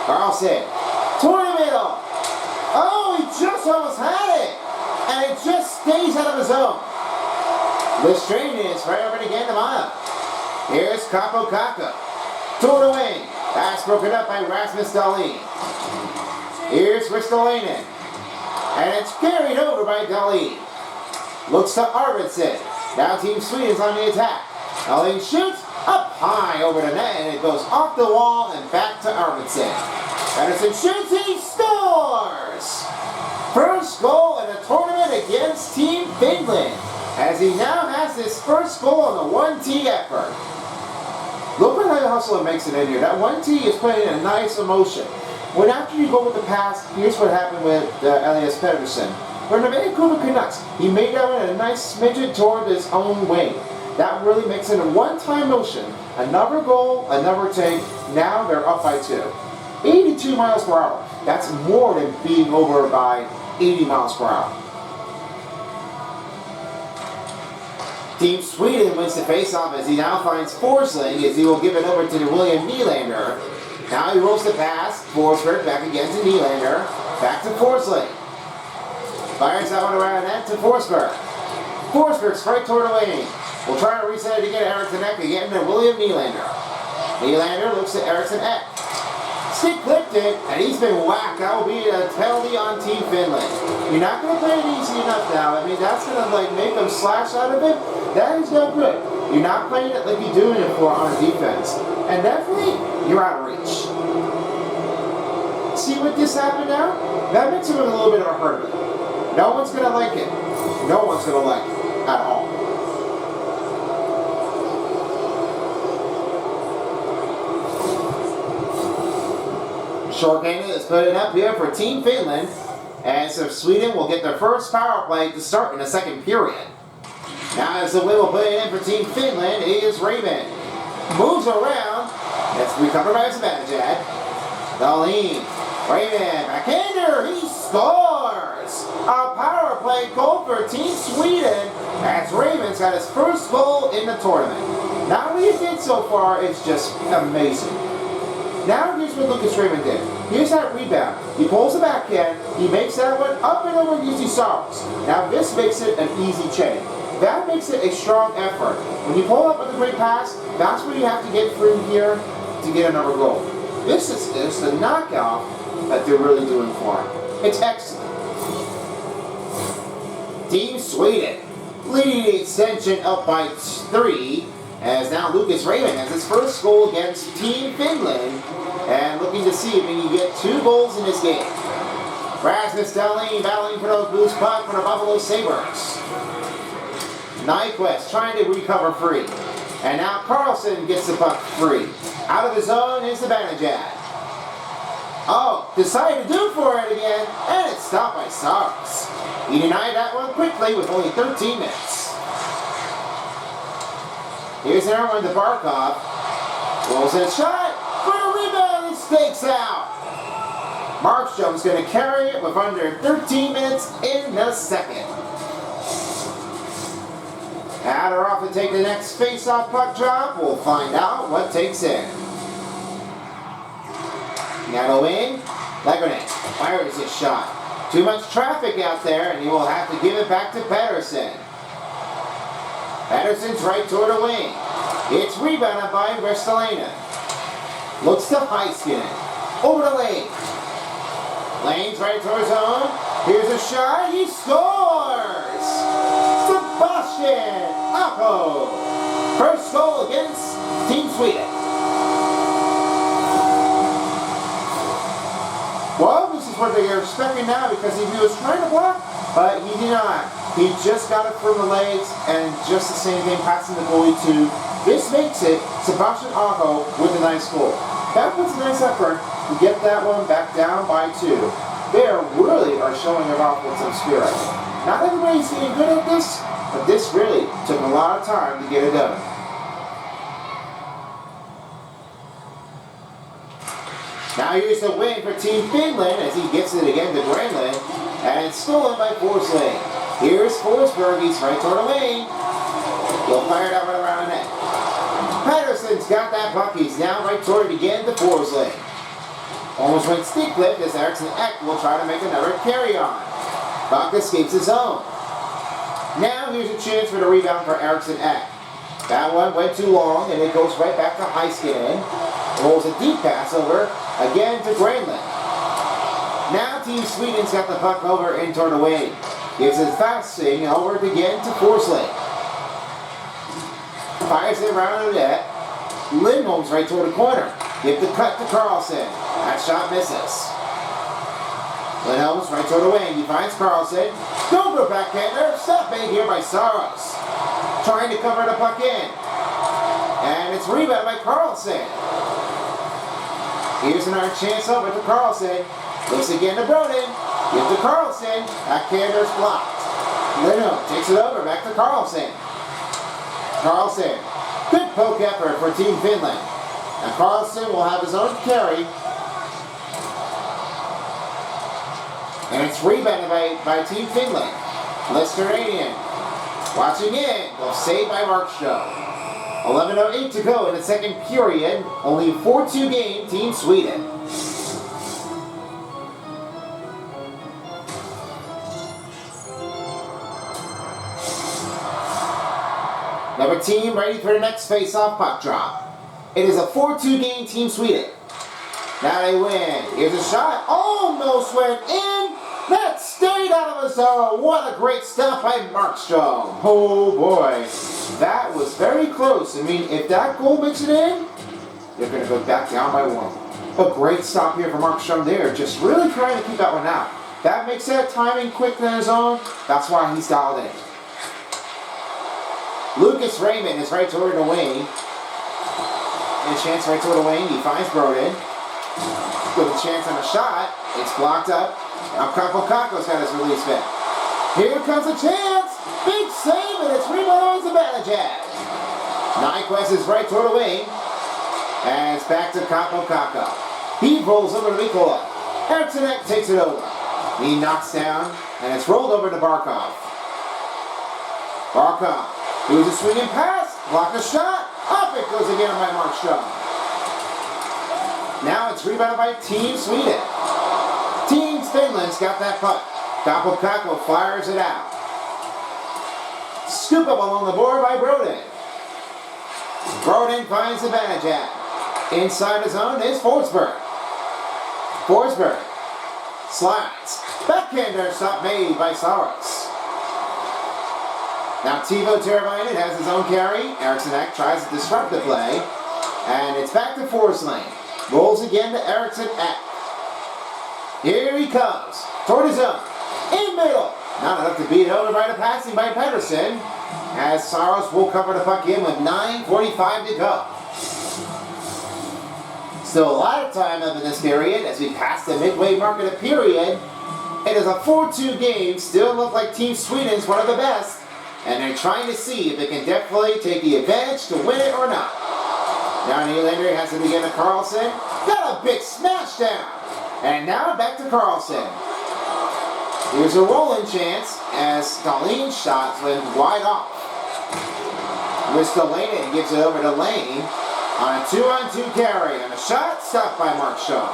Karlsson, toward the middle. Oh, he just almost had it. And it just stays out of his zone. Listranian is right over again to Mana. Here's Capo Kaka. Toward the wing. Pass broken up by Rasmus Dahlin. Here's Ristolainen. And it's carried over by Dahlin. Looks to Arvidsson. Now Team Sweden's on the attack. Dahlin shoots up high over the net and it goes off the wall and back to Arvidsson. Arvidsson shoots, he scores! First goal in the tournament against Team Finland, as he now has his first goal on the 1T effort. Look at how the hustler makes it in here. That 1T is putting in a nice emotion. When after you go with the pass, here's what happened with Elias Pettersson. For the Vancouver Canucks, he made that one a nice smidget toward his own wing. That really makes it a one-time motion. Another goal, another take. Now they're up by 2. 82 miles per hour. That's more than being over by 80 miles per hour. Team Sweden wins the faceoff as he now finds Forsling as he will give it over to William Nylander. Now he rolls the pass. Forsberg back again to Nylander. Back to Forsling. Fires that one around net to Forsberg. Forsberg straight toward the wing. We'll try to reset it again to Eriksson Ek again to William Nylander. Nylander looks at Eriksson Ek. Stick clipped it, and he's been whacked. That will be a penalty on Team Finland. You're not going to play it easy enough now. I mean, that's going to make them slash out of it. That is no good. You're not playing it like you're doing it for on defense. And definitely, you're out of reach. See what just happened now? That makes him a little bit of a hurt. No one's going to like it. No one's going to like it at all. Shorthanded is putting up here for Team Finland, as if Sweden will get their first power play to start in the second period. Now as the win will put it in for Team Finland is Raymond. Moves around. It's recovered by Zibanejad. Dahlin Raymond, backhander, he scores! A power play goal for Team Sweden as Raymond's got his first goal in the tournament. Now what he did so far is just amazing. Now here's what Lucas Raymond did. Here's that rebound. He pulls the backhand, he makes that one up and over Easy Sauce. Now this makes it an easy chain. That makes it a strong effort. When you pull up with a great pass, that's what you have to get through here to get another goal. This is the knockout that they're really doing for him. It's excellent. Team Sweden leading the extension up by 3, as now Lucas Raymond has his first goal against Team Finland, and looking to see if he can get 2 goals in this game. Rasmus Dahlin battling for the loose puck for the Buffalo Sabres. Nyquist trying to recover free. And now Carlson gets the puck free. Out of his zone is the Banajad. Oh, decided to do for it again, and it's stopped by Saros. He denied that one quickly with only 13 minutes. Here's another one to Barkov. Rolls in a shot for a rebound and stakes out. Markstrom's going to carry it with under 13 minutes in the second. Now they're off to take the next face-off puck drop. We'll find out what takes in. Now the wing. Legernet fires his shot. Too much traffic out there, and he will have to give it back to Pettersson. Pettersson's right toward the wing. It's rebounded by Ristolainen. Looks to Heiskanen. Over the lane. Lane's right towards zone. Here's a shot. He scores! Sebastian Aho. First goal against Team Sweden. Well, this is what they are expecting now, because he was trying to block, but he did not. He just got it from the legs, and just the same thing, passing the goalie too. This makes it Sebastian Aho with a nice goal. That was a nice effort to get that one back down by 2. They really are showing it off with some spirit. Not everybody's getting good at this, but this really took a lot of time to get it done. Now here's the win for Team Finland as he gets it again to Granlund, and it's stolen by Forsling. Here's Forsberg, he's right toward the lane. He'll fire it out right around the net. Pettersson's got that puck, he's now right toward it again to Forsling. Almost went stick clip as Eriksson Ek will try to make another carry-on. Puck escapes his zone. Now here's a chance for the rebound for Eriksson Ek. That one went too long, and it goes right back to Heiskanen. Rolls a deep pass over, again to Granlund. Now Team Sweden's got the puck over in toward the wing. Gives it fast swing over again to Forsling. Fires it around the net. Lindholm's right toward the corner. Give the cut to Carlson. That shot misses. Lindholm's right toward the wing. He finds Carlson. Don't go backhander. Stop made here by Saros. Trying to cover the puck in. And it's rebounded by Carlson. Here's another chance over to Carlson. Looks again to Broden. Give to Carlson. Backhander's blocked. Lindholm takes it over. Back to Carlson. Carlson. Good poke effort for Team Finland. And Carlson will have his own carry. And it's rebounded by Team Finland. Listeranian watching in. Well, saved by Markstrom. 11:08 to go in the second period. Only 4-2 game, Team Sweden. Another team ready for the next face-off puck drop. It is a 4-2 game, Team Sweden. Now they win. Here's a shot. Almost went in. That stayed out of the zone. What a great stop by Markstrom. Oh boy. That was very close. I mean, if that goal makes it in, they're going to go back down by 1. A great stop here for Markstrom there. Just really trying to keep that one out. That makes that timing quick in his own. That's why he's dialed in. Lucas Raymond is right toward the wing. And a chance right toward the wing. He finds Broden. With a chance on a shot. It's blocked up. Now Kapokako's got his release back. Here comes a chance. Big save, and it's rebounded by Zibanejad. Nyquist is right toward the wing. And it's back to Kapokako. He rolls over to Mikola. Eriksson takes it over. He knocks down, and it's rolled over to Barkov. Barkov, here's a swinging pass, block a shot, up it goes again by Markstrom. Now it's rebounded by Team Sweden. Team Finland's got that puck. Doppelkako fires it out. Scoop up along the board by Broden. Broden finds the Banajak. Inside his zone is Forsberg. Forsberg slides. Backhander stop made by Saros. Now Teuvo Teravainen has his own carry. Eriksson tries to disrupt the play. And it's back to Forsling. Rolls again to Eriksson. Here he comes. Toward his zone. In middle. Not enough to beat it over by the passing by Pettersson. As Saros will cover the puck in with 9:45 to go. Still a lot of time left in this period as we pass the midway mark of the period. It is a 4-2 game. Still look like Team Sweden's one of the best. And they're trying to see if they can definitely take the advantage to win it or not. Now Nylander has it again to Carlson. Got a big smash down. And now back to Carlson. Here's a rolling chance as Stahlin's shots went wide off. Ristolainen gives it over to Lane on a 2-on-2 carry. And a shot stopped by Markstrom.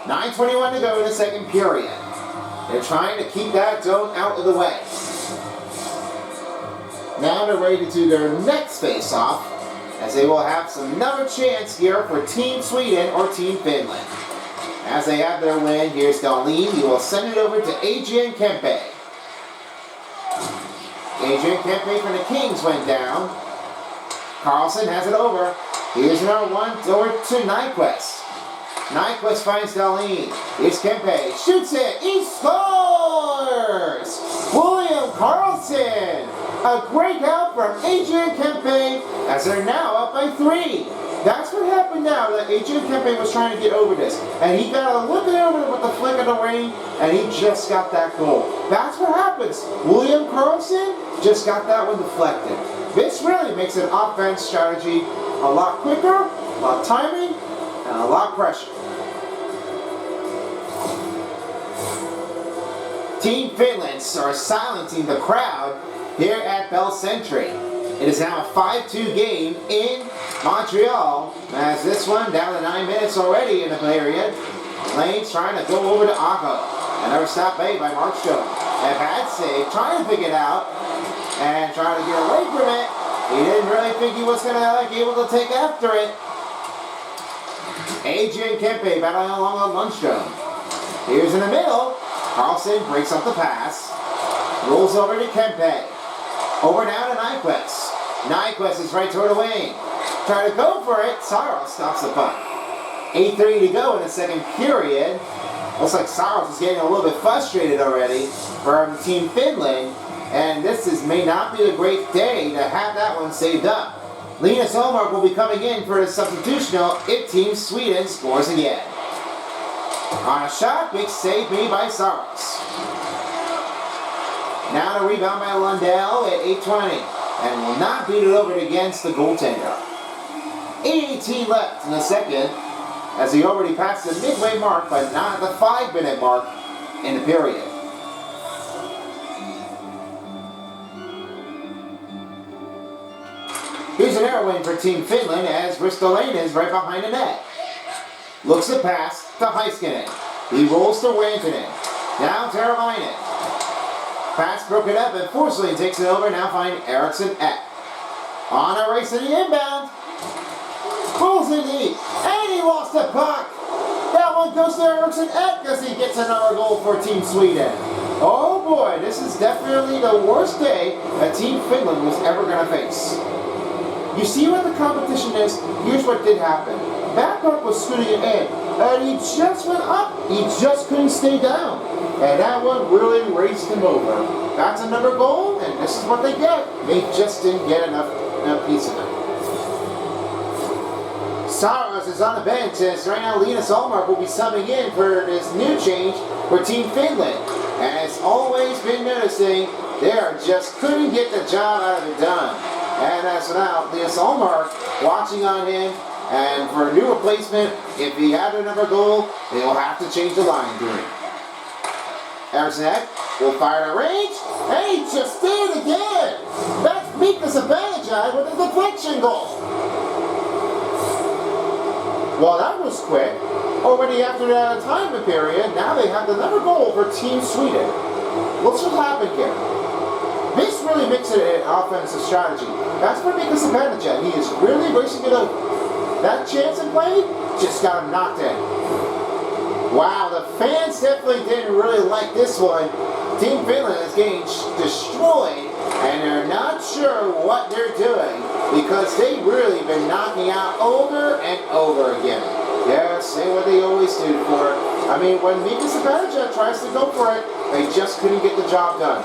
9:21 to go in the second period. They're trying to keep that zone out of the way. Now they're ready to do their next face-off, as they will have another chance here for Team Sweden or Team Finland. As they have their win, here's Dahlin. He will send it over to Adrian Kempe. Adrian Kempe from the Kings went down. Carlson has it over. Here's another one over to Nyquist. Nyquist finds Dahlin. Here's Kempe. Shoots it. He scores! William Karlsson. A great help from Adrian Kempe as they're now up by 3. That's what happened now that Adrian Kempe was trying to get over this. And he got a look over with the flick of the ring and he just got that goal. That's what happens. William Karlsson just got that one deflected. This really makes an offense strategy a lot quicker, a lot timing, and a lot pressure. Team Finland are silencing the crowd here at Bell Century. It is now a 5-2 game in Montreal. As this one down to 9 minutes already in the period. Lane's trying to go over to Aho. Another stop made by Markstrom. A bad save, trying to pick it out and trying to get away from it. He didn't really think he was going to be able to take after it. Adrian Kempe battling along with Lundstrom. Here's in the middle. Carlson breaks up the pass. Rolls over to Kempe. Over now to Nyquist. Nyquist is right toward the wing. Try to go for it. Saros stops the puck. 8:30 to go in the second period. Looks like Saros is getting a little bit frustrated already from Team Finland. And this may not be a great day to have that one saved up. Linus Ullmark will be coming in for a substitutional if Team Sweden scores again. On a shot, big save made by Saros. Now the rebound by Lundell at 8:20. And will not beat it over against the goaltender. 8:18 left in the second, as he already passed the midway mark, but not the 5-minute mark in the period. Here's an error win for Team Finland as Ristolainen is right behind the net. Looks to pass to Heiskanen. He rolls to Rantanen. Now Teravainen. Pass broken up and Forsling takes it over. Now find Eriksson Ek. On a race to the inbound. Pulls it deep. And he lost the puck. That one goes to Eriksson Ek as he gets another goal for Team Sweden. Oh boy, this is definitely the worst day that Team Finland was ever going to face. You see what the competition is? Here's what did happen. Backup was scooting it in, and he just went up. He just couldn't stay down. And that one really raced him over. That's another goal, and this is what they get. They just didn't get enough piece of it. Saros is on the bench, as right now Linus Ullmark will be subbing in for this new change for Team Finland. And as always been noticing, they just couldn't get the job out of it done. And as now, Linus Ullmark watching on him And for a new replacement, if he had another goal, they will have to change the line green. Emerson will fire at range, and he just did it again! That's Mika Zibanejad with a deflection goal! Well, that was quick. Already after the time period, now they have another goal for Team Sweden. What's what happened here? This really makes it an offensive strategy. That's for Mika Zibanejad. He is really racing it over. That chance in play just got him knocked in. Wow, the fans definitely didn't really like this one. Team Finland is getting destroyed, and they're not sure what they're doing because they've really been knocking out over and over again. Yes, say what they always do for it. I mean, when Mika Zibanejad tries to go for it, they just couldn't get the job done.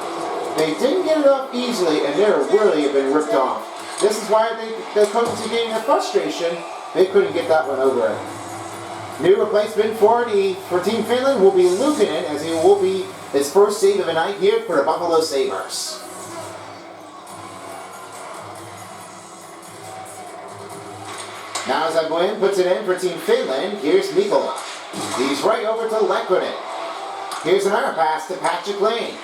They didn't get it up easily, and they're really been ripped off. This is why the coaches are getting a frustration. They couldn't get that one over it. New replacement for Team Finland will be Luukkonen, as he will be his first save of the night here for the Buffalo Sabres. Now as Aguin puts it in for Team Finland, here's Mikkola. He's right over to Lekkonen. Here's another pass to Patrick Lane.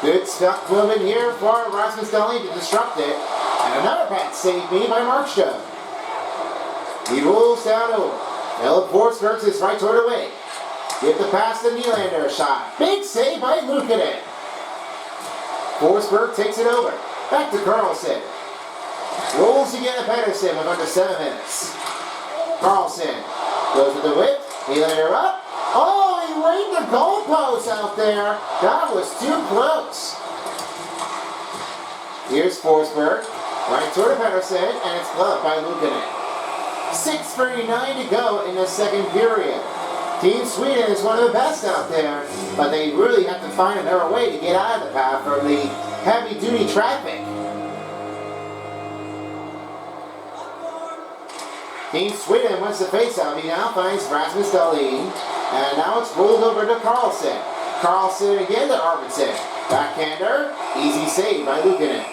Good stuff movement here for Rasmus Dahlin to disrupt it. And another pass saved me by Markstrom. He rolls down over. Philip Forsberg is right toward the wing. Give the pass to Nylander, a shot. Big save by Luukkonen. Forsberg takes it over. Back to Karlsson. Rolls again to Pettersson with under 7 minutes. Karlsson goes with the whip. Nylander up. Oh, he raked the goalpost out there. That was too close. Here's Forsberg. Right toward Pettersson, and it's gloved by Luukkonen. 6:39 to go in the second period. Team Sweden is one of the best out there, but they really have to find another way to get out of the path from the heavy-duty traffic. Team Sweden wins the faceoff. He now finds Rasmus Dahlin, and now it's rolled over to Karlsson. Karlsson again to Arvidsson. Backhander, easy save by Luukkonen.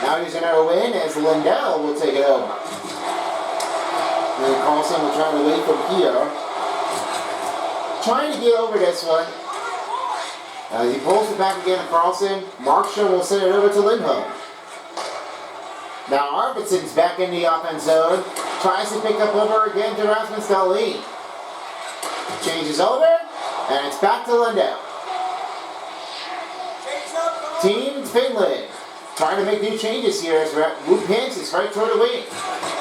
Now here's another win as Lindell will take it over. And then Karlsson will try to wait from here. Trying to get over this one. As he pulls it back again to Karlsson, Markstrom will send it over to Lindholm. Now Arvidsson's back in the offense zone. Tries to pick up over again to Rasmus Dahlin. Changes over, and it's back to Lindell. Team Finland trying to make new changes here as Wood Pence is right toward the wing.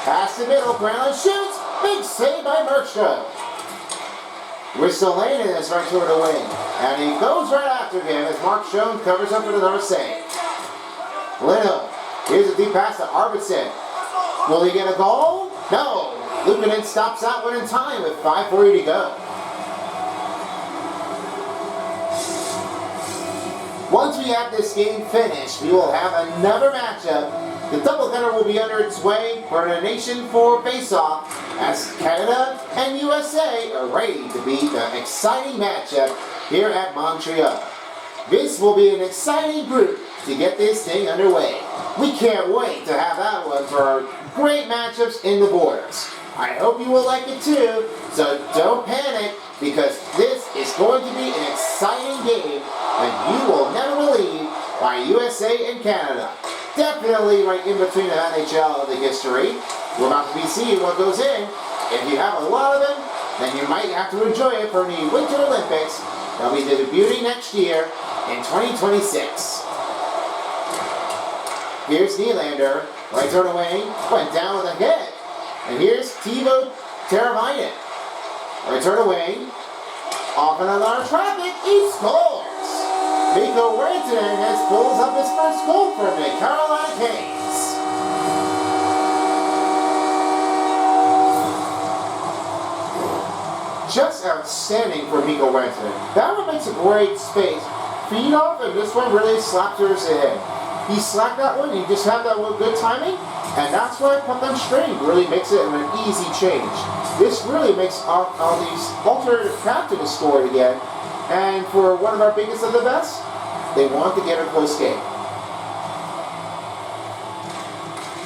Pass the middle, Brown shoots. Big save by Markstrom. Ristolainen is right toward the wing. And he goes right after him as Markstrom covers up with another save. Lindholm. Here's a deep pass to Arvidsson. Will he get a goal? No. Luukkonen stops that one in time with 5:40 to go. Once we have this game finished, we will have another matchup. The doubleheader will be under its way for the Nation 4 Faceoff as Canada and USA are ready to beat the exciting matchup here at Montreal. This will be an exciting group to get this thing underway. We can't wait to have that one for great matchups in the borders. I hope you will like it too, so don't panic because this is going to be an exciting game and you will never believe by USA and Canada. Definitely right in between the NHL and the history. We're about to be seeing what goes in. If you have a lot of them, then you might have to enjoy it for the Winter Olympics. They'll be debuting next year in 2026. Here's Nylander, right toward the wing, went down with a hit. And here's Teuvo Teravainen, right toward the wing, off in a lot of traffic, he scores! Mikko Rantanen has pulls up his first goal for the Carolina Kings. Just outstanding for Mikko Rantanen. That one makes a great space. Feed off, and this one really slaps hers in. he slacked that one, he just had that one good timing, and that's why puck on string really makes it an easy change. This really makes all these alternative captains score again, and for one of our biggest of the best, they want to get a close game.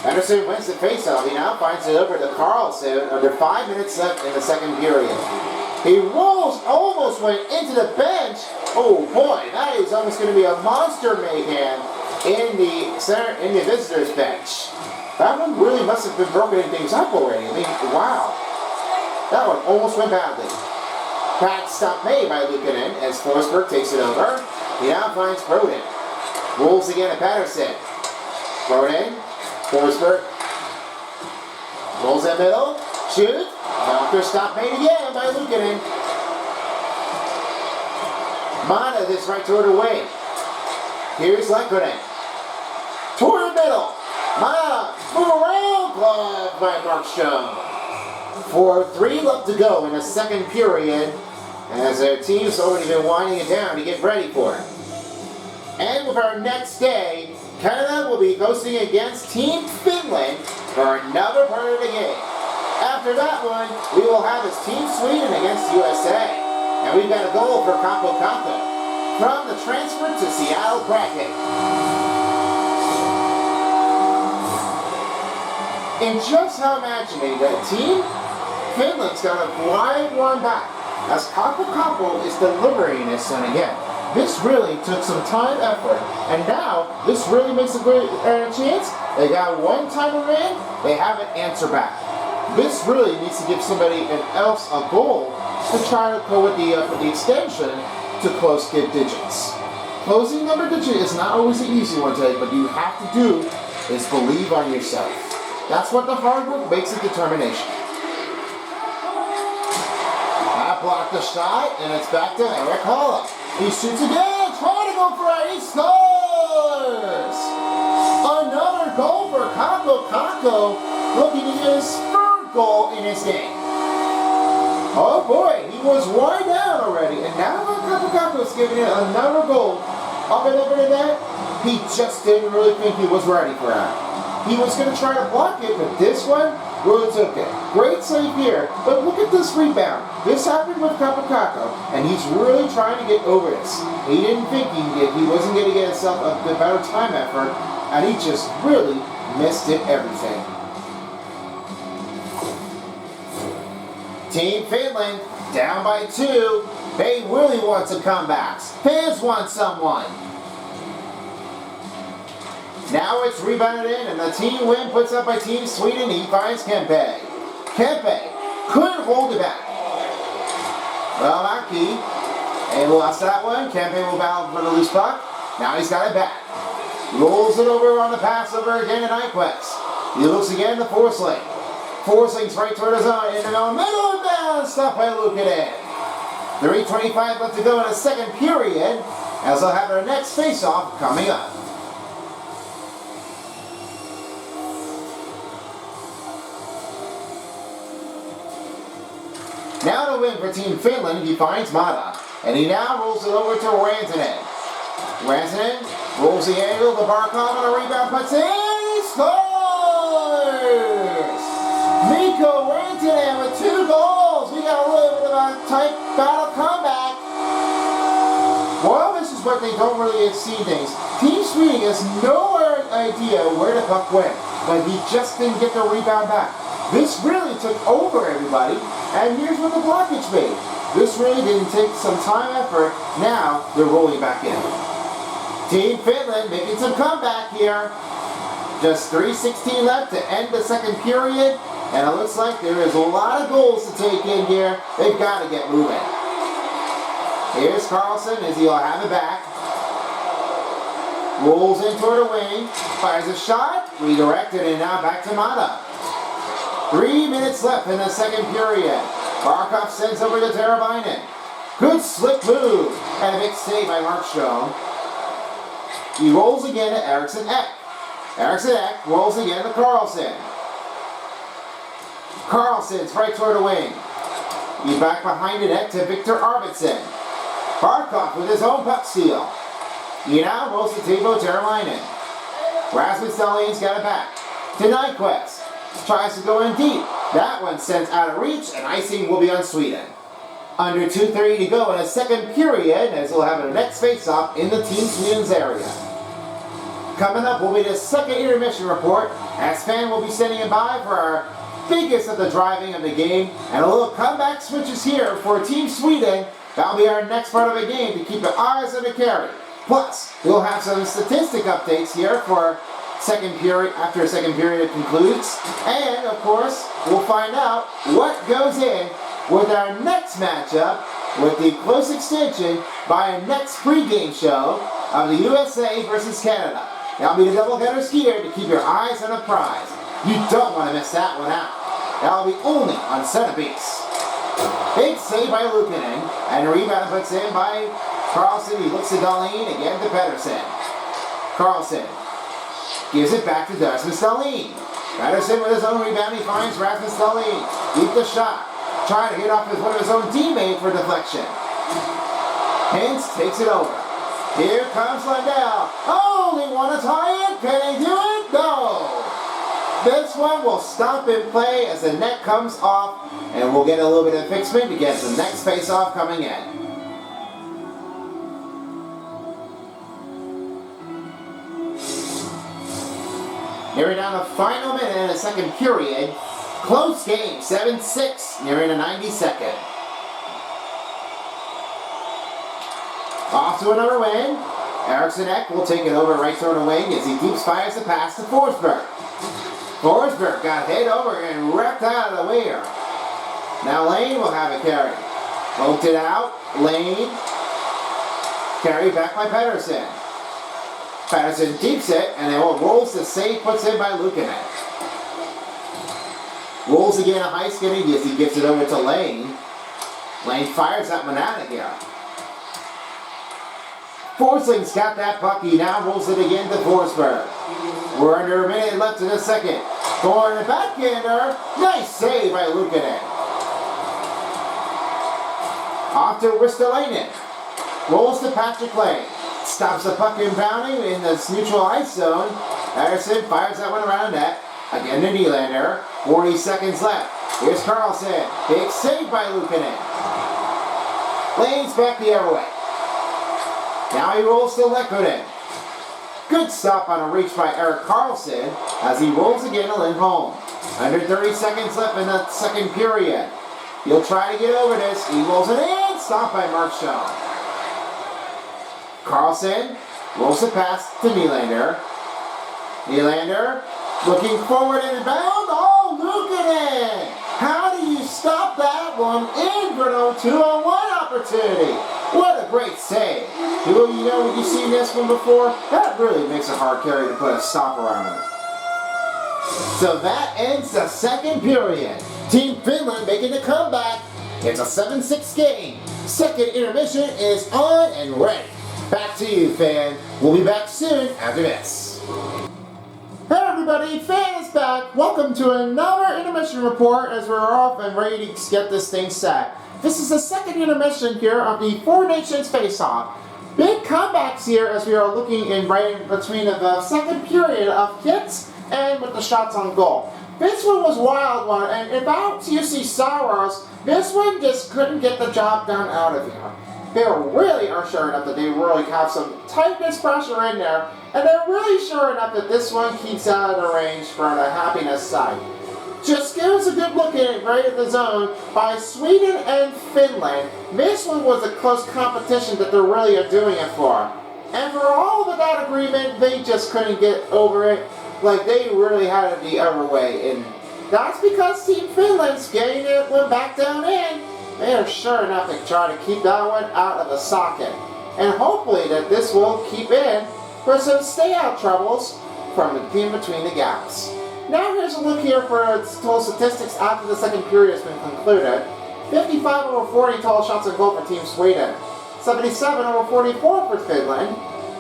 Anderson wins the faceoff. He now finds it over to Carlson under 5 minutes left in the second period. He rolls, almost went into the bench. Oh boy, that is almost going to be a monster mayhem in the center, in the visitors bench. That one really must have been broken things up already. I mean, wow. That one almost went badly. Back stop made by Luukkonen as Forsberg takes it over. He now finds Broden. Rolls again at Patterson. Broden. Forsberg. Rolls that middle. Shoot. After stop made again by Luukkonen. Mana this right toward the wing. Here's Luukkonen. Toward the middle. Mana. Move around. Glove by Markstrom. 4-3 left to go in the second period, as our team's already been winding it down to get ready for it. And with our next day, Canada will be hosting against Team Finland for another part of the game. After that one, we will have is Team Sweden against USA. And we've got a goal for Capo Capo from the transfer to Seattle Kraken. And just how imagining that Team Finland's got a wide one back as Capo Capo is delivering this one again. This really took some time, effort, and now this really makes a great chance. They got one timer in, they have an answer back. This really needs to give somebody else a goal to try to go with the extension to close digits. Closing number digit is not always the easy one today, but you have to do is believe on yourself. That's what the hard work makes a determination. That blocked the shot, and it's back to Eric Holla. He shoots again, trying to go for it, he scores! Another goal for Capo Capo, looking to get his third goal in his game. Oh boy, he was wide down already, and now Capo Capo is giving it another goal. Up and over to that, he just didn't really think he was ready for that. He was going to try to block it, but this one really took it. Great save here, but look at this rebound. This happened with Capo Capo, and he's really trying to get over this. He didn't think he wasn't going to get himself a better time effort, and he just really missed it everything. Team Finland down by 2. They really want some comebacks. Fans want someone. Now it's rebounded in, and the team win puts up by Team Sweden. He finds Kempe. Kempe couldn't hold it back. Well, not key. And lost that one. Kempe will battle for the loose puck. Now he's got it back. Rolls it over on the pass over again to Nyquist. He looks again to Forsling. Forsling's right toward his own. In the middle of bounds. Stopped by Luukkonen. 3:25 left to go in the second period, as they'll have their next face-off coming up. Now to win for Team Finland, he finds Mata, and he now rolls it over to Rantanen. Rantanen rolls the angle to Barkov on a rebound, puts in, he scores! Mikko Rantanen with 2 goals. We got a little bit of a tight battle comeback. Well, this is what they don't really see things. Team Sweden has no idea where the puck went, but he just didn't get the rebound back. This really took over everybody, and here's what the blockage made. This really didn't take some time effort. Now they're rolling back in. Team Finland making some comeback here. Just 3:16 left to end the second period, and it looks like there is a lot of goals to take in here. They've got to get moving. Here's Carlson as he'll have it back. Rolls in toward the wing, fires a shot, redirected, and now back to Mata. 3 minutes left in the second period. Barkov sends over to Teravainen. Good slip move, and a big save by Markstrom. He rolls again to Eriksson Ek. Eriksson Ek rolls again to Carlson. Carlson's right toward the wing. He's back behind the net to Victor Arvidsson. Barkov with his own puck steal. He now rolls to Teuvo Teravainen. Rasmus Dahlin's got it back to Nyquist. Tries to go in deep. That one sent out of reach, and icing will be on Sweden. Under 2:30 to go in a second period, as we'll have a next face-off in the Team Sweden's area. Coming up will be the second intermission report, as Fan will be standing by for our biggest of the driving of the game, and a little comeback switches here for Team Sweden. That'll be our next part of the game to keep your eyes on the carry. Plus, we'll have some statistic updates here for second period after second period concludes, and of course, we'll find out what goes in with our next matchup with the close extension by our next pregame show of the USA versus Canada. That'll be the doubleheader skier to keep your eyes on the prize. You don't want to miss that one out. That'll be only on Centerpiece. Big save by Luukkonen, and a rebound puts in by Carlson. He looks at Dahlin, again to Pettersson. Carlson gives it back to Rasmus Dahlin. Pettersson with his own rebound, he finds Rasmus Dahlin. Deep the shot, trying to get off one of his own teammates for deflection. Hintz takes it over. Here comes Lundell. Oh, they want to tie it. Can they do it? No. This one will stop in play as the net comes off, and we'll get a little bit of fixment to get the next face-off coming in. Nearing down the final minute in the second period. Close game, 7-6, nearing the 92nd. Off to another wing. Eriksson Ek will take it over right toward the wing as he deep fires the pass to Forsberg. Forsberg got hit over and wrecked out of the way. Now Lane will have a carry. Poked it out. Lane. Carry back by Pettersson. Pettersson deeps it, and then rolls the save, puts in by Luukkonen. Rolls again a high skinny as he gives it over to Lane. Lane fires that one out of here. Forsling's got that puck. He now rolls it again to Forsberg. We're under a minute left in the second. Going to backhander. Nice save by Luukkonen. Off to Ristolainen. Rolls to Patrick Lane. Stops the puck inbounding in the neutral ice zone. Pettersson fires that one around net. Again to Nylander. 40 seconds left. Here's Carlson. Big save by Luukkonen. Lane's back the other way. Now he rolls to Lekkonen. Good stop on a reach by Erik Karlsson as he rolls again to Lindholm. Under 30 seconds left in the second period. He'll try to get over this. He rolls it in. Stopped by Markstrom. Karlsson rolls the pass to Nylander. Nylander looking forward and bound. Oh, Luukkonen! How do you stop that one in for no 2-on-1 opportunity? What a great save. Do you know what you've seen this one before? That really makes a hard carry to put a stopper on it. So that ends the second period. Team Finland making the comeback. It's a 7-6 game. Second intermission is on and ready. Back to you, Fan. We'll be back soon after this. Hey everybody, Fan is back. Welcome to another intermission report as we're off and ready to get this thing set. This is the second intermission here of the Four Nations Faceoff. Big comebacks here as we are looking in right in between the second period of hits and with the shots on goal. This one was a wild one, and about UC Saros, this one just couldn't get the job done out of here. They really are sure enough that they really have some tightness pressure in there, and they're really sure enough that this one keeps out of the range for the happiness side. Just give us a good look at it right at the zone by Sweden and Finland. This one was a close competition that they really are doing it for. And for all of that agreement, they just couldn't get over it. Like they really had it the other way. And that's because Team Finland's getting it one back down in. They are sure enough to try to keep that one out of the socket. And hopefully that this will keep in for some stay-out troubles from the team between the gaps. Now here's a look here for total statistics after the second period has been concluded. 55 over 40 total shots on goal for Team Sweden. 77 over 44 for Finland.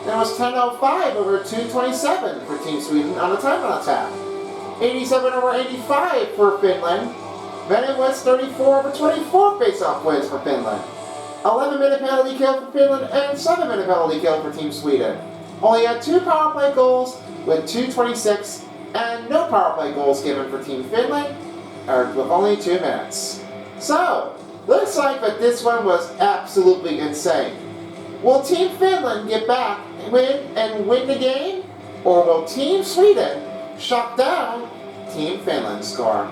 Then it was 10.05 over 2.27 for Team Sweden on the time on attack. 87 over 85 for Finland. Then it was 34 over 24 face-off wins for Finland. 11-minute penalty kill for Finland and 7-minute penalty kill for Team Sweden. only had 2 power play goals with 2:26 and no power play goals given for Team Finland with only 2 minutes. So, looks like that this one was absolutely insane. Will Team Finland get back and win the game? Or will Team Sweden shut down Team Finland's score?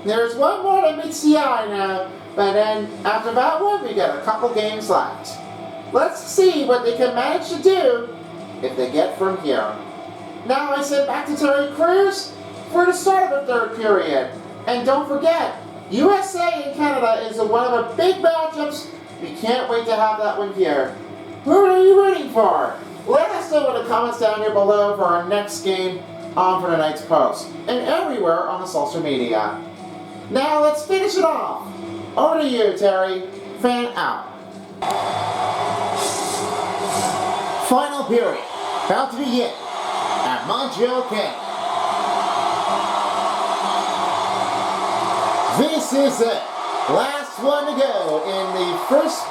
There's one more that meets the eye now, but then after that one, we got a couple games left. Let's see what they can manage to do if they get from here. Now I send back to Terry Crews for the start of the 3rd period. And don't forget, USA and Canada is one of the big matchups. We can't wait to have that one here. Who are you rooting for? Let us know in the comments down here below for our next game on for tonight's post. And everywhere on the social media. Now let's finish it off. Over to you, Terry. Fan out. Final period. About to begin at Montreal, Canada. This is it. Last one to go in the first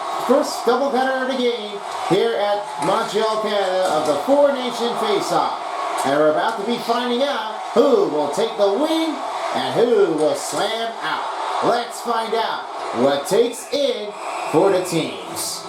doubleheader of the game here at Montreal, Canada of the 4-Nation Faceoff. And we're about to be finding out who will take the win and who will slam out. Let's find out what takes in for the teams.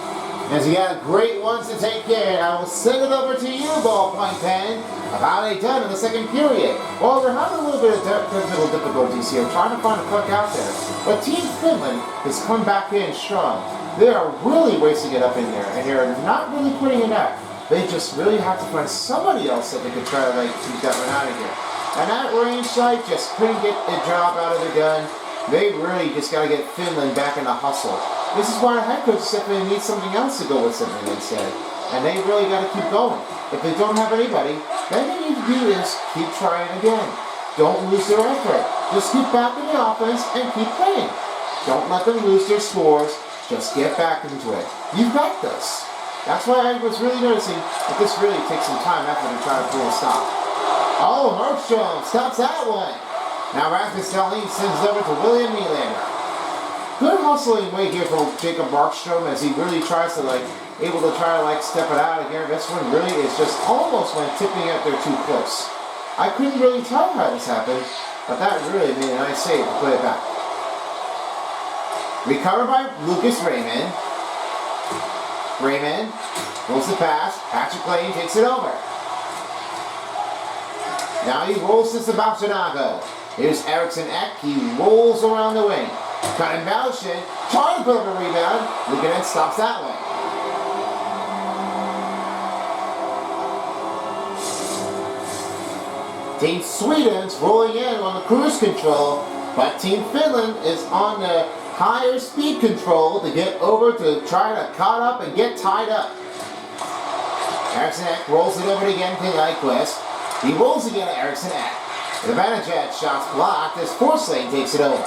As you got great ones to take in, I will send it over to you, Ballpoint Pen, of how they done in the 2nd period. Well, we're having a little bit of technical difficulties here, trying to find a puck out there. But Team Finland has come back in strong. They are really wasting it up in there, and they're not really putting it out. They just really have to find somebody else that they could try to keep that one out of here. And that range side just couldn't get a job out of the gun. They really just got to get Finland back in the hustle. This is why the head coach said they need something else to go with something instead. And they really got to keep going. If they don't have anybody, then they need to do is keep trying again. Don't lose their effort. Just keep back in the offense and keep playing. Don't let them lose their scores. Just get back into it. You've got this. That's why I was really noticing that this really takes some time after they try to pull a stop. Oh, Markstrom stops that one. Now Rasmus Dahlin sends over to William Nylander. Good hustling way here from Jacob Markstrom as he really tries to able to try to step it out of here. This one really is just almost went tipping out there too close. I couldn't really tell how this happened, but that really made a nice save to put it back. Recovered by Lucas Raymond. Raymond rolls the pass. Patrick Lane takes it over. Now he rolls to Sebastianago. Here's Eriksson Ek. He rolls around the wing. Cutting Balishin. Trying to put up a rebound. Lukanen stops that way. Team Sweden's rolling in on the cruise control, but Team Finland is on the higher speed control to get over to try to caught up and get tied up. Eriksson Ek rolls it over again to Nyquist. He rolls again to Eriksson Ek. The Vanacek shot's blocked as Forsling takes it over.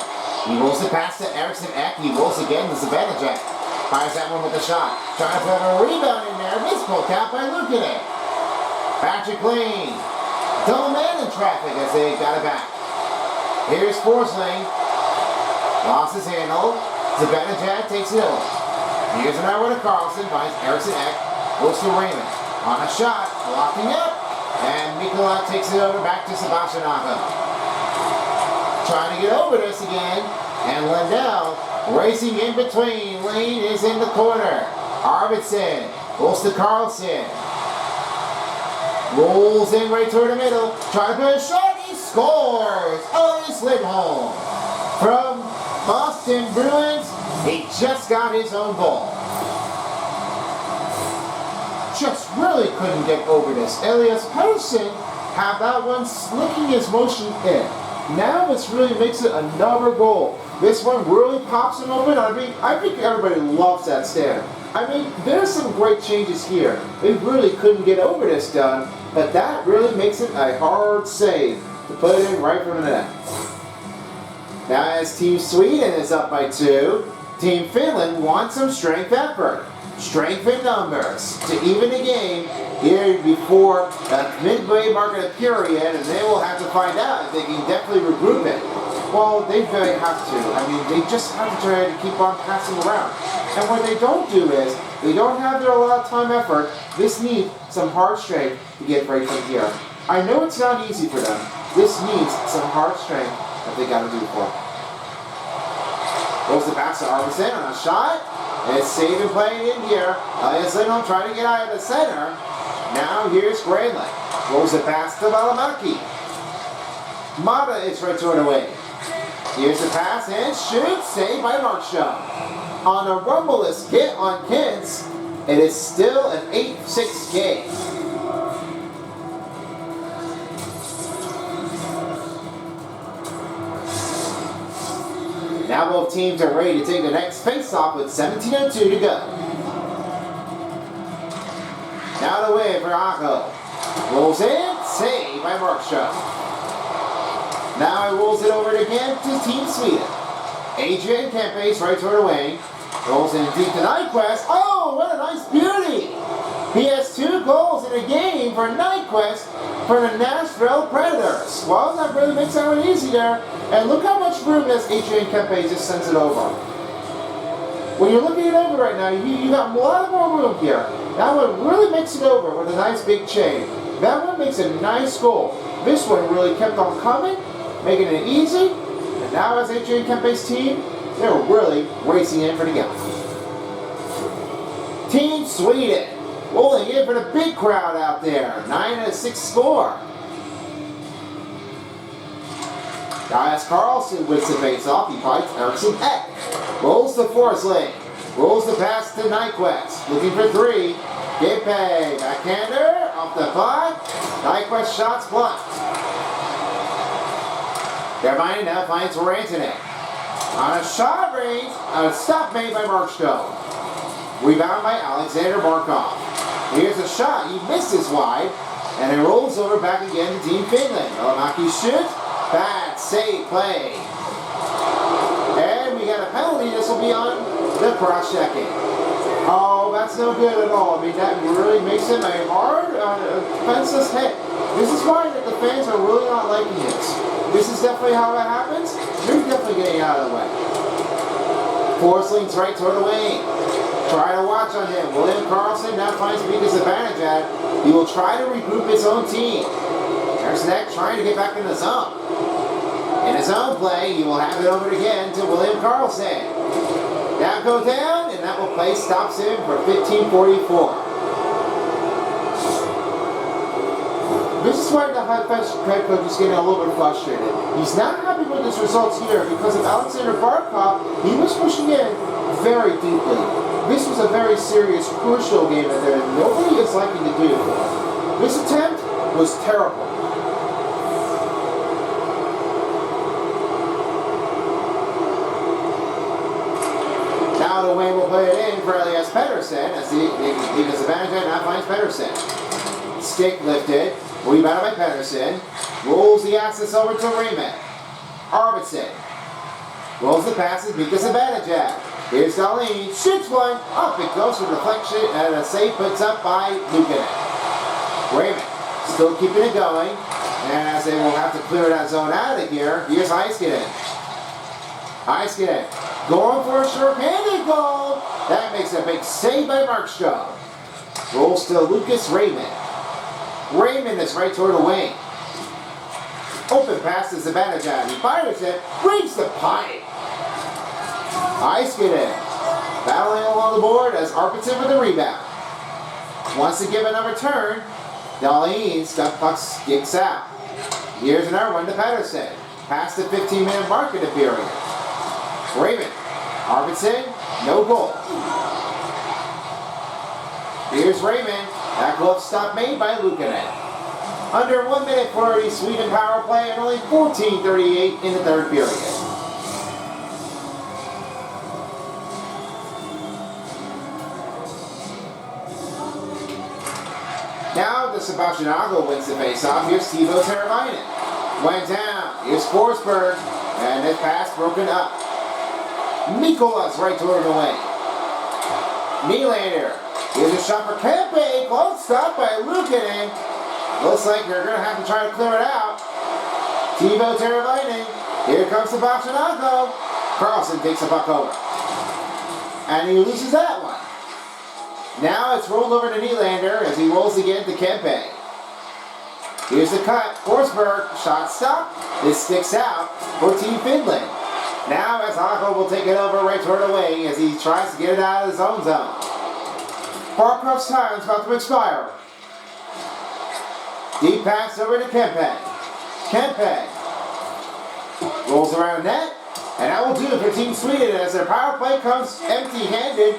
He rolls the pass to Eriksson Ek. He rolls again to Zibanejad. Fires that one with the shot. Trying to put a rebound in there. Mispulled out by Lukanen. Patrick Lane. Double man in traffic as they got it back. Here's Forsling. Lost his handle. Zibanejad takes it over. Here's an hour to Carlson. Finds Eriksson Ek. Goes to Raymond. On a shot. Blocking up. And Mikola takes it over back to Sebastianago. Trying to get over this again. And Lindell racing in between. Lane is in the corner. Arvidsson goes to Carlson. Rolls in right toward the middle. Trying to put a shot. He scores. Elias Lindholm. From Boston Bruins. He just got his own goal. Just really couldn't get over this. Elias Pettersson had that one slicking his motion in. Now this really makes it another goal. This one really pops him open. I think everybody loves that stand. There's some great changes here. They really couldn't get over this done, but that really makes it a hard save to put it in right from the net. Now as Team Sweden is up by 2, Team Finland wants some strength effort. Strength in numbers to even the game here before the midway mark of the period, and they will have to find out if they can definitely regroup it. Well, they really have to. I mean, they just have to try to keep on passing around. And what they don't do is, they don't have their a lot of time effort. This needs some hard strength to get right from here. I know it's not easy for them. This needs some hard strength that they got to do for. Goes the pass to Arvidsson on a shot. And it's save and play in here. Elias Lindholm trying to get out of the center. Now here's Granlund. Goes the pass to Valimaki. Mata is right toward away. Here's the pass and shoot. Saved by Markstrom. On a rumbleless hit on Kintz, it is still an 8-6 game. Now both teams are ready to take the next face-off with 17:02 to go. Now the way for Aho. Rolls in, saved by Markstrom. Now he rolls it over again to Team Sweden. Adrian Kempe's right toward the wing. Rolls in deep to Nyquist. Oh, what a nice beauty! He has 2 goals in a game for Nyquist for the Nashville Predators. Well, that really makes that one easy there. And look how much room this Adrian Kempe just sends it over. When you're looking it over right now, you got a lot more room here. That one really makes it over with a nice big chain. That one makes a nice goal. This one really kept on coming, making it easy. And now as Adrian Kempe's team, they're really racing in for the game. Team Sweden rolling in for the big crowd out there. 9-6 score. Gaius Carlson wins the face-off. He fights Eriksson Ek. Rolls the force lane. Rolls the pass to Nyquist. Looking for 3. Gippe. Backhander. Off the puck. Nyquist shots blocked. Germain now finds Rantanen. On a shot range. A stop made by Markstrom. Rebound by Alexander Barkov. Here's a shot. He misses wide. And it rolls over back again to Team Finland. Valimaki shoots. Bad save play. And we got a penalty. This will be on the cross-checking. Oh, that's no good at all. I mean, that really makes him a hard, defenseless hit. This is why the fans are really not liking this. This is definitely how that happens. You're definitely getting out of the way. Forsling's right toward the wing. Try to watch on him. William Karlsson now finds Mika Zibanejad. He will try to regroup his own team. There's Neck trying to get back in the zone. In his own play, he will have it over again to William Karlsson. Now go down, and that will play stops him for 15:44. This is why the head coach is getting a little bit frustrated. He's not happy with his results here because of Alexander Barkov. He was pushing in very deeply. This was a very serious, crucial game that nobody is liking to do. This attempt was terrible. Now the wing will play it in for Elias Pettersson as the advantage now finds Pettersson. Stick lifted, rebounded by Pettersson. Rolls the access over to Raymond. Arvidsson rolls the passes because of Zibanejad. Here's Darlene, shoots one, up it goes for deflection, and a save puts up by Lukanen. Raymond still keeping it going, and as they will have to clear that zone out of here, here's Heiskanen. Heiskanen going for a short-handed goal. That makes a big save by Markstrom. Rolls to Lucas Raymond. Raymond is right toward the wing. Open pass to Zibanejad. He fires it, reads the pipe. Heiskanen battling along the board as Arvidsson with the rebound. Wants to give another turn. Darlene stuff puck kicks out. Here's another one to Pettersson. Past the 15-minute mark in the period. Raymond. Arvidsson, no goal. Here's Raymond. That glove stop made by Lukanen. Under 1 minute for the Sweden power play and only 14:38 in the third period. Now the Sebastian Aho wins the faceoff. Here's Teuvo Teravainen. Went down. Here's Forsberg. And his pass broken up. Mikola's right toward the wing. Nylander. Here's a shot for Kempe. Close stop by Lukanen. Looks like they're going to have to try to clear it out. Teuvo Teravainen. Here comes the box, Carlson takes the puck over. And he loses that one. Now it's rolled over to Nylander as he rolls again to Kempe. Here's the cut. Forsberg, shot stop. This sticks out for Team Finland. Now as Aho will take it over right toward the wing as he tries to get it out of his own zone. Barkov's time is about to expire. Deep pass over to Kempe. Kempe rolls around net, and that will do it for Team Sweden as their power play comes empty-handed.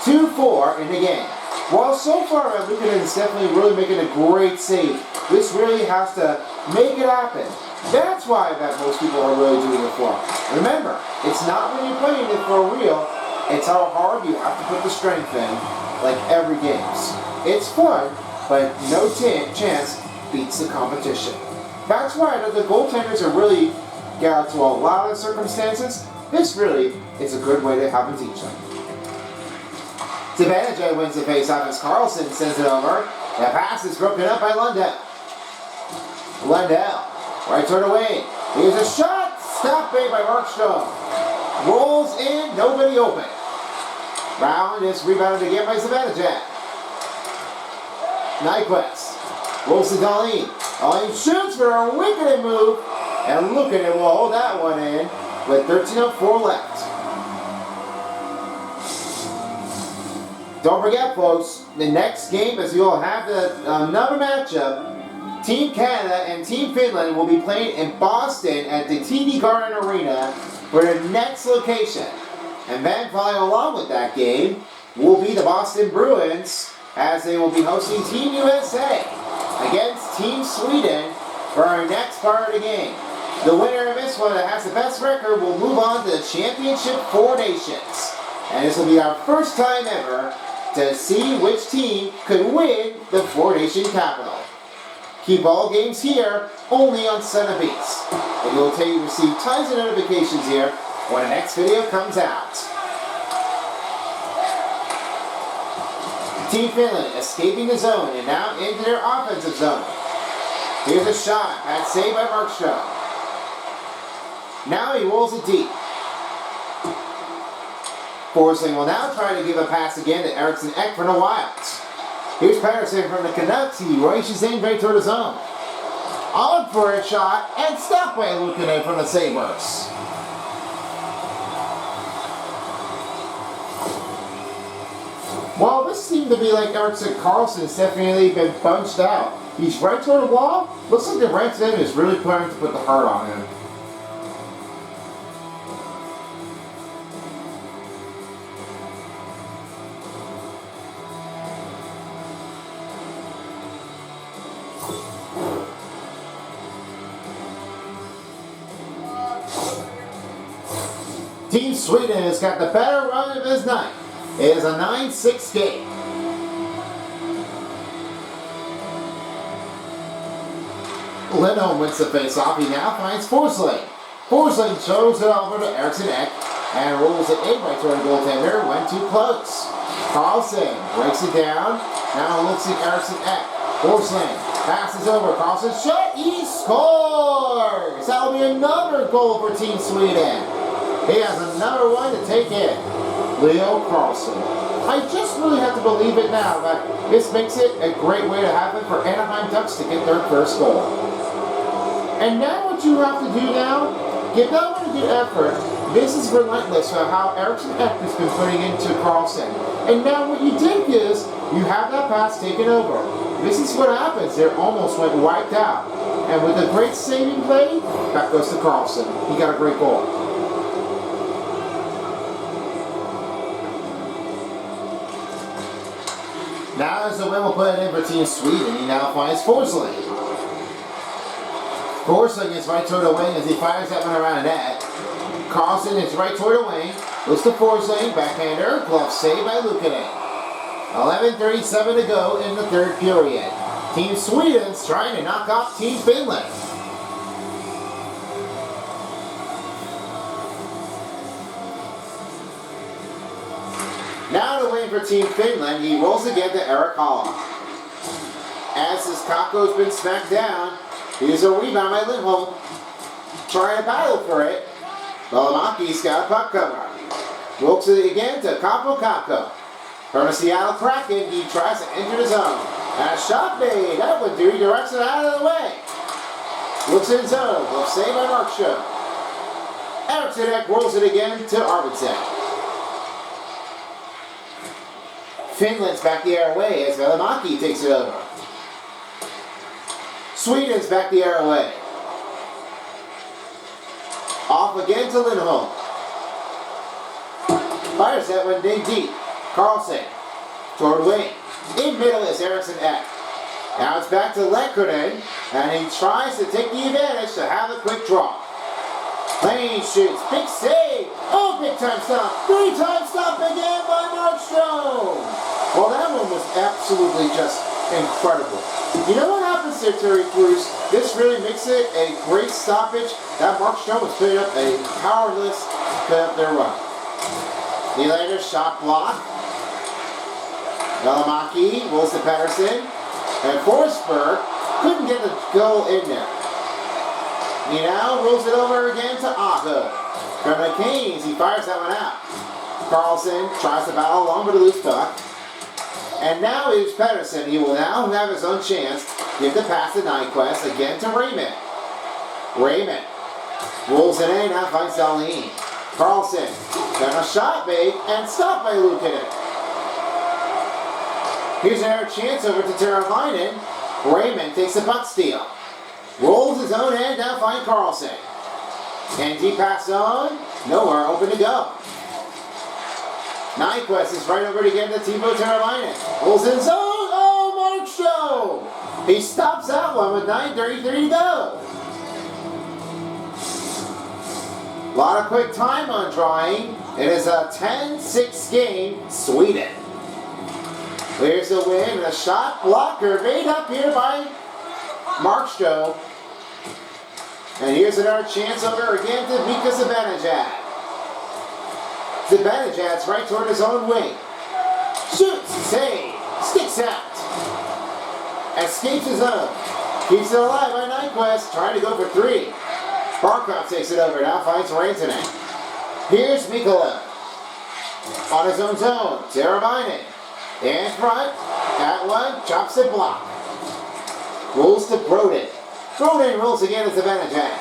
2-4 in the game. Well, so far, Luukkonen is definitely really making a great save. This really has to make it happen. That's why that most people are really doing it for. Remember, it's not when you're playing it for real, it's how hard you have to put the strength in, like every games. It's fun, but no chance beats the competition. That's why the goaltenders are really got to a lot of circumstances. This really is a good way to have them teach them. Zibanejad wins the faceoff as Carlson sends it over. The pass is broken up by Lundell. Lundell, right toward the wing. Here's a shot. Stopped by Markstrom. Rolls in, nobody open. Brown is rebounded again by Zibanejad. Nyquist rolls to Dahlin. Dahlin shoots for a wicked move. And Luukkonen will hold that one in with 13:04 left. Don't forget, folks, the next game is you'll have another matchup. Team Canada and Team Finland will be playing in Boston at the TD Garden Arena for the next location. And then following along with that game will be the Boston Bruins as they will be hosting Team USA against Team Sweden for our next part of the game. The winner of this one that has the best record will move on to the Championship 4 Nations. And this will be our first time ever to see which team could win the 4 Nation capital. Keep all games here, only on Center Beats. And you'll receive tons of notifications here when the next video comes out. Team Finland escaping the zone and now into their offensive zone. Here's a shot, that's saved by Markstrom. Now he rolls it deep. Forsling will now try to give a pass again to Eriksson Ek from the Wilds. Here's Patterson from the Canucks. He races in right toward the zone. On for a shot and stopped by Luukkonen from the Sabres. Well, this seemed to be like Eriksson Karlsson's definitely been bunched out. He's right toward the wall. Looks like the Rantanen is really planning to put the hurt on him. Team Sweden has got the better run of his night. It is a 9-6 game. Lindholm wins the face-off. He now finds Forsling. Forsling throws it over to Eriksson Ek and rolls it in right toward the goaltender. Went too close. Carlson breaks it down. Now looks at Eriksson Ek. Forsling passes over. Carlson shot. He scores! That'll be another goal for Team Sweden. He has another one to take in. Leo Carlson. I just really have to believe it now that this makes it a great way to have it for Anaheim Ducks to get their first goal. And now what you have to do now, give that one a good effort. This is relentless for how Eriksson Ek has been putting into Carlson. And now what you did is, you have that pass taken over. This is what happens. They almost went wiped out. And with a great saving play, that goes to Carlson. He got a great goal. Now as the win will put it in for Team Sweden, he now finds Forsling. Forsling is right toward the wing as he fires that one around the net. Carlson is right toward the wing. Looks to Forsling, backhander, glove saved by Luukkonen. 11:37 to go in the third period. Team Sweden's trying to knock off Team Finland. Now to win for Team Finland, he rolls again to Erik Haula. As his Kakko's been smacked down, here's a rebound by Lindholm. trying to battle for it. Valimaki's got a puck cover. Wilks it again to Capo. From the Seattle Kraken, he tries to enter the zone. And a shot made. That would do. He directs it out of the way. Looks in zone. Well, saved by Markstrom. Eriksson rolls it again to Arvidsson. Finland's back the air away as Valimaki takes it over. Sweden's back the air away. Off again to Lindholm. Fires that one deep. Carlson toward wing. In middle is Eriksson Ek. Now it's back to Lekkonen, and he tries to take the advantage to have a quick draw. Lane shoots. Big save. Oh, big time stop. 3-time stop again by Markstrom. Well, that one was absolutely just incredible. You know what happens there, Terry Cruz? This really makes it a great stoppage. That Markstrom was putting up a powerless to put up their run. Nylander shot block. Valimaki rolls to Pettersson. And Forsberg couldn't get the goal in there. He now rolls it over again to Aho. From the Canes, he fires that one out. Carlson tries to battle along with a loose puck. And now it's Pettersson. He will now have his own chance. Give the pass to Nyquist again to Raymond. Raymond rolls it in, now finds Dahlin. Carlson got a shot made and stopped by Luukkonen. Here's another chance over to Teravainen. Raymond takes the puck steal. Rolls his own end, now finds Carlson. And he pass on. Nowhere open to go. Nyquist is right over to get to Timo Teravainen. Rolls in zone. Oh, Markstrom! He stops that one with 9:33 to go. A lot of quick time on drawing. It is a 10-6 game, Sweden. There's the win, and a shot blocker made up here by Markstrom. And here's another chance over again to Mika Zibanejad. Zibanejad's right toward his own wing. Shoots, save, sticks out. Escapes his own. Keeps it alive by Nyquist, trying to go for 3. Barkov takes it over, now finds Rantanen. Here's Mikkola. On his own zone, Teravainen. In front, that one, chops the block. Rolls to Broden. Broden rolls again to Zibanejad.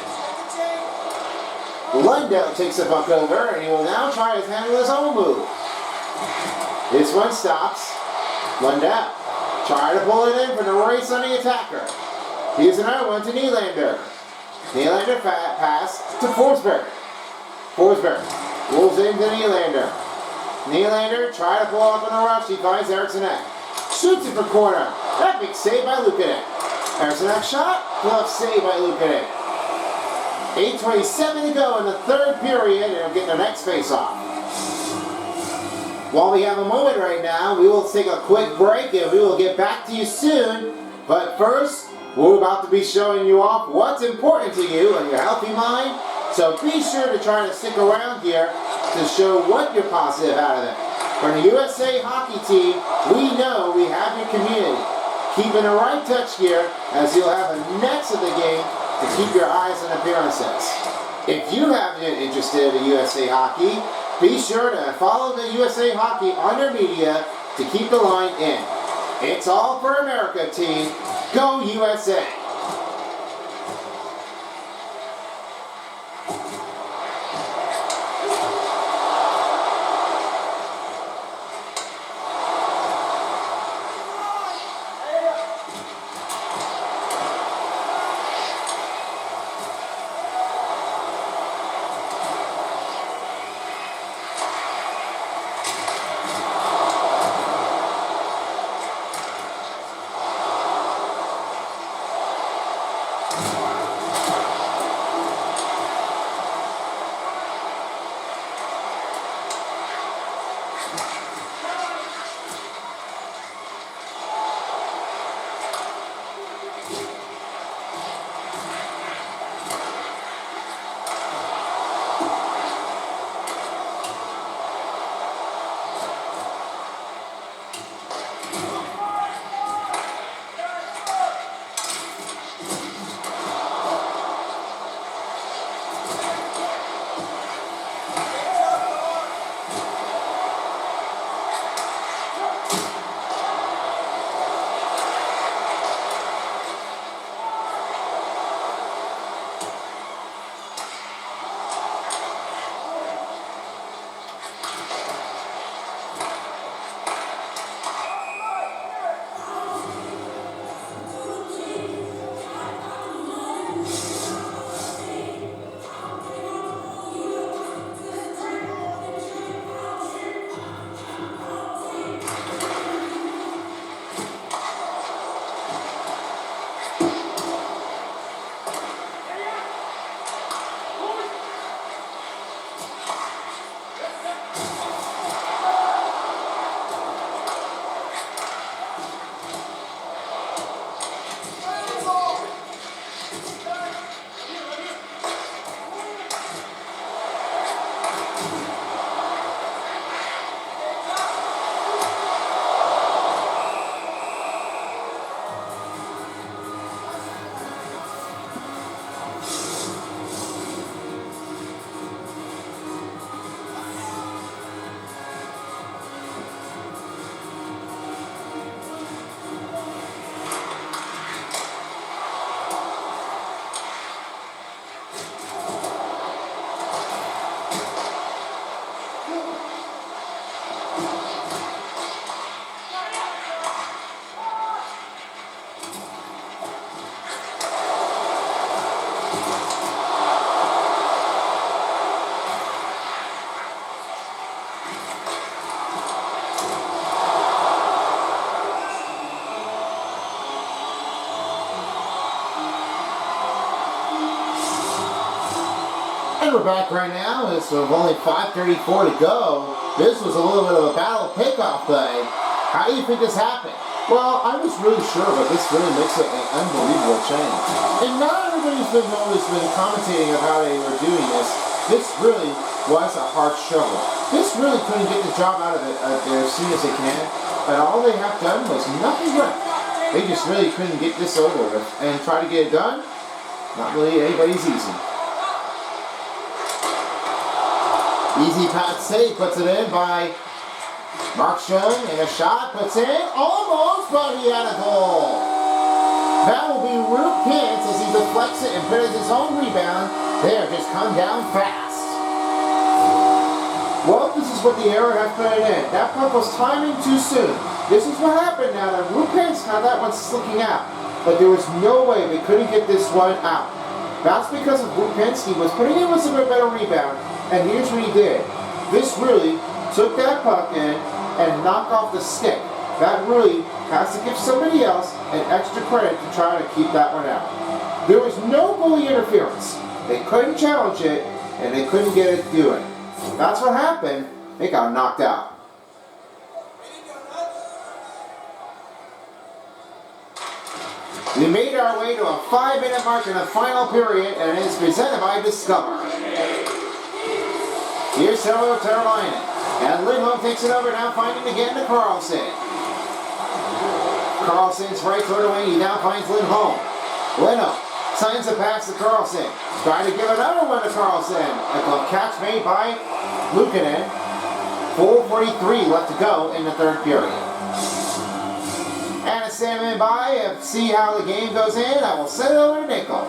Lundell takes the puck over, and he will now try to handle his own move. This one stops. Lundell try to pull it in for the race on the attacker. Here's another one to Nylander. Nylander pass to Forsberg. Forsberg rolls into Nylander. Nylander try to pull up on the rush. He finds Eriksson Ek. Shoots it for corner. That big save by Luukkonen. Eriksson Ek shot. Glove save by Luukkonen. 8:27 to go in the third period, and we'll get the next face-off. While we have a moment right now, we will take a quick break, and we will get back to you soon. But first, we're about to be showing you off what's important to you and your healthy mind. So be sure to try to stick around here to show what you're positive out of it. For the USA hockey team, we know we have your community. Keeping the right touch here, as you'll have the next of the game to keep your eyes on appearances. If you have been interested in USA hockey, be sure to follow the USA hockey on their media to keep the line in. It's all for America, team. Go USA! And we're back right now. It's only 5:34 to go. This was a little bit of a battle pickoff play. How do you think this happened? Well, I was really sure, but this really makes it an unbelievable change. And not everybody's always been commentating on how they were doing this. This really was a hard struggle. This really couldn't get the job out of it there as soon as they can. And all they have done was nothing left. They just really couldn't get this over with. And try to get it done, not really anybody's easy. Easy pass save, puts it in by Mark Schoen, and a shot puts in, almost, but he had a goal. That will be Root Pence as he deflects it and plays his own rebound. They have just come down fast. Well, this is what the error has put it in. That puck was timing too soon. This is what happened now that Root Pence got that one slicking out. But there was no way they couldn't get this one out. That's because of Root Pence. He was putting in with a bit better rebound. And here's what he did. This really took that puck in and knocked off the stick. That really has to give somebody else an extra credit to try to keep that one out. There was no goalie interference. They couldn't challenge it, and they couldn't get it doing. That's what happened. They got knocked out. We made our way to a 5-minute mark in the final period, and it is presented by Discover. Here's South Carolina. And Lindholm takes it over, now finding again to Carlson. Carlson's right toward the wing, he now finds Lindholm. Lindholm signs the pass to Carlson. Trying to give another one to Carlson. A glove catch made by Luukkonen. 4:43 left to go in the third period. And a stand by, see how the game goes in. I will send it over to Nickel.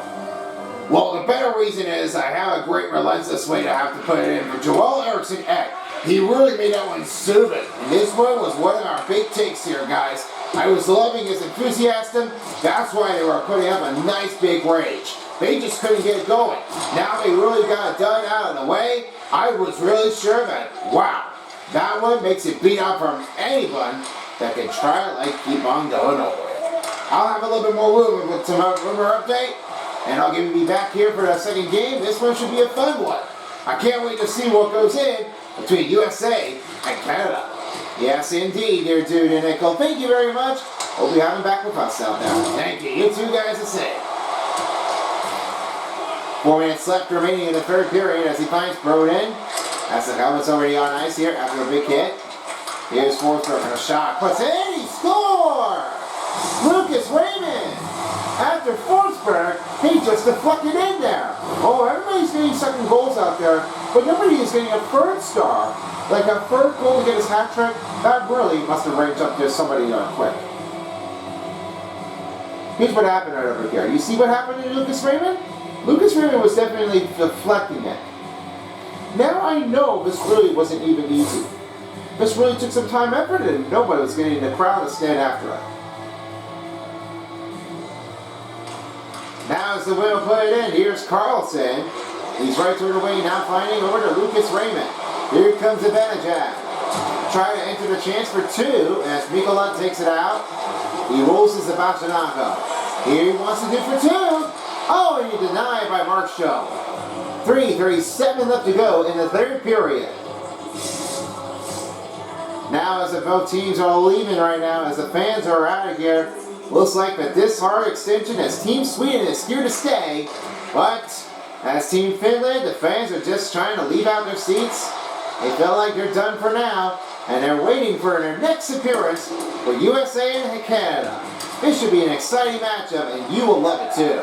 Well, the better reason is I have a great relentless way to have to put it in for Joel Eriksson Ek. He really made that one stupid. And this one was one of our big takes here, guys. I was loving his enthusiasm. That's why they were putting up a nice big rage. They just couldn't get it going. Now they really got it done out of the way. I was really sure that, wow, that one makes it beat out from anyone that can try to keep on going over it. I'll have a little bit more room with some rumor update. And I'll give you back here for the second game. This one should be a fun one. I can't wait to see what goes in between USA and Canada. Yes, indeed, dear Dude and Nickel. Thank you very much. Hope you have him back with us out there. Thank you. You two guys the same. 4 minutes left remaining in the third period as he finds Broden. As the helmet's already on ice here after a big hit. Here's Forsberg for a shot. Puts in. He scores! Lucas Raymond. After Forsberg, he just deflected in there. Oh, everybody's getting second goals out there, but nobody is getting a third star. Like a third goal to get his hat trick, that really must have ranged up to somebody quick. Here's what happened right over here. You see what happened to Lucas Raymond? Lucas Raymond was definitely deflecting it. Now I know this really wasn't even easy. This really took some time, effort, and nobody was getting the crowd to stand after it. Now as the winner put it in, here's Carlson. He's right toward the wing, now finding over to Lucas Raymond. Here comes the Benajak. Trying to enter the chance for two as Mikola takes it out. He rolls his Sebastianenko. Here he wants to do for two. Oh, and he denied by Mark Schoen. 3:37 left to go in the third period. Now as both teams are leaving right now, as the fans are out of here, looks like that this hard extension as Team Sweden is here to stay, but as Team Finland, the fans are just trying to leave out their seats. They feel like they're done for now, and they're waiting for their next appearance for USA and Canada. This should be an exciting matchup, and you will love it too.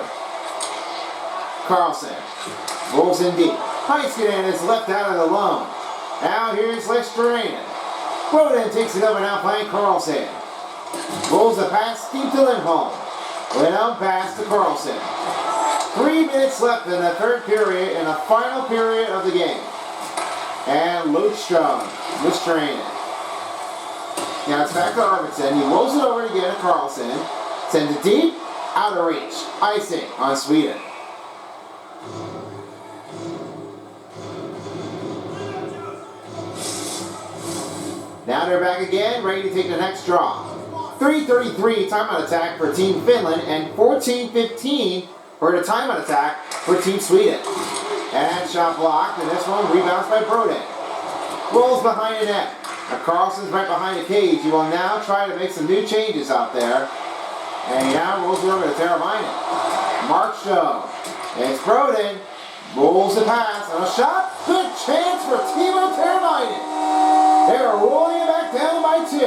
Carlson rolls in deep. Heiskanen is left out of the lone. Now here's Lesterainen. Broden takes it over now playing Carlson. Rolls the pass deep to Lindholm. Lindholm pass to Carlson. 3 minutes left in the third period and the final period of the game. And Lundstrom, Lesterainen. Now it's back to Arvidsson. He rolls it over again to Carlson. Sends it deep, out of reach. Icing on Sweden. Now they're back again, ready to take the next draw. 3:33 timeout attack for Team Finland and 14:15 for the timeout attack for Team Sweden. And shot blocked, and this one rebounds by Broden. Rolls behind the net. Now Carlson's right behind the cage. He will now try to make some new changes out there. And he now rolls it over to Teravainen. Markstrom. It's Broden. Rolls the pass. And a shot. Good chance for Timo Teravainen. They're rolling it back down by 2.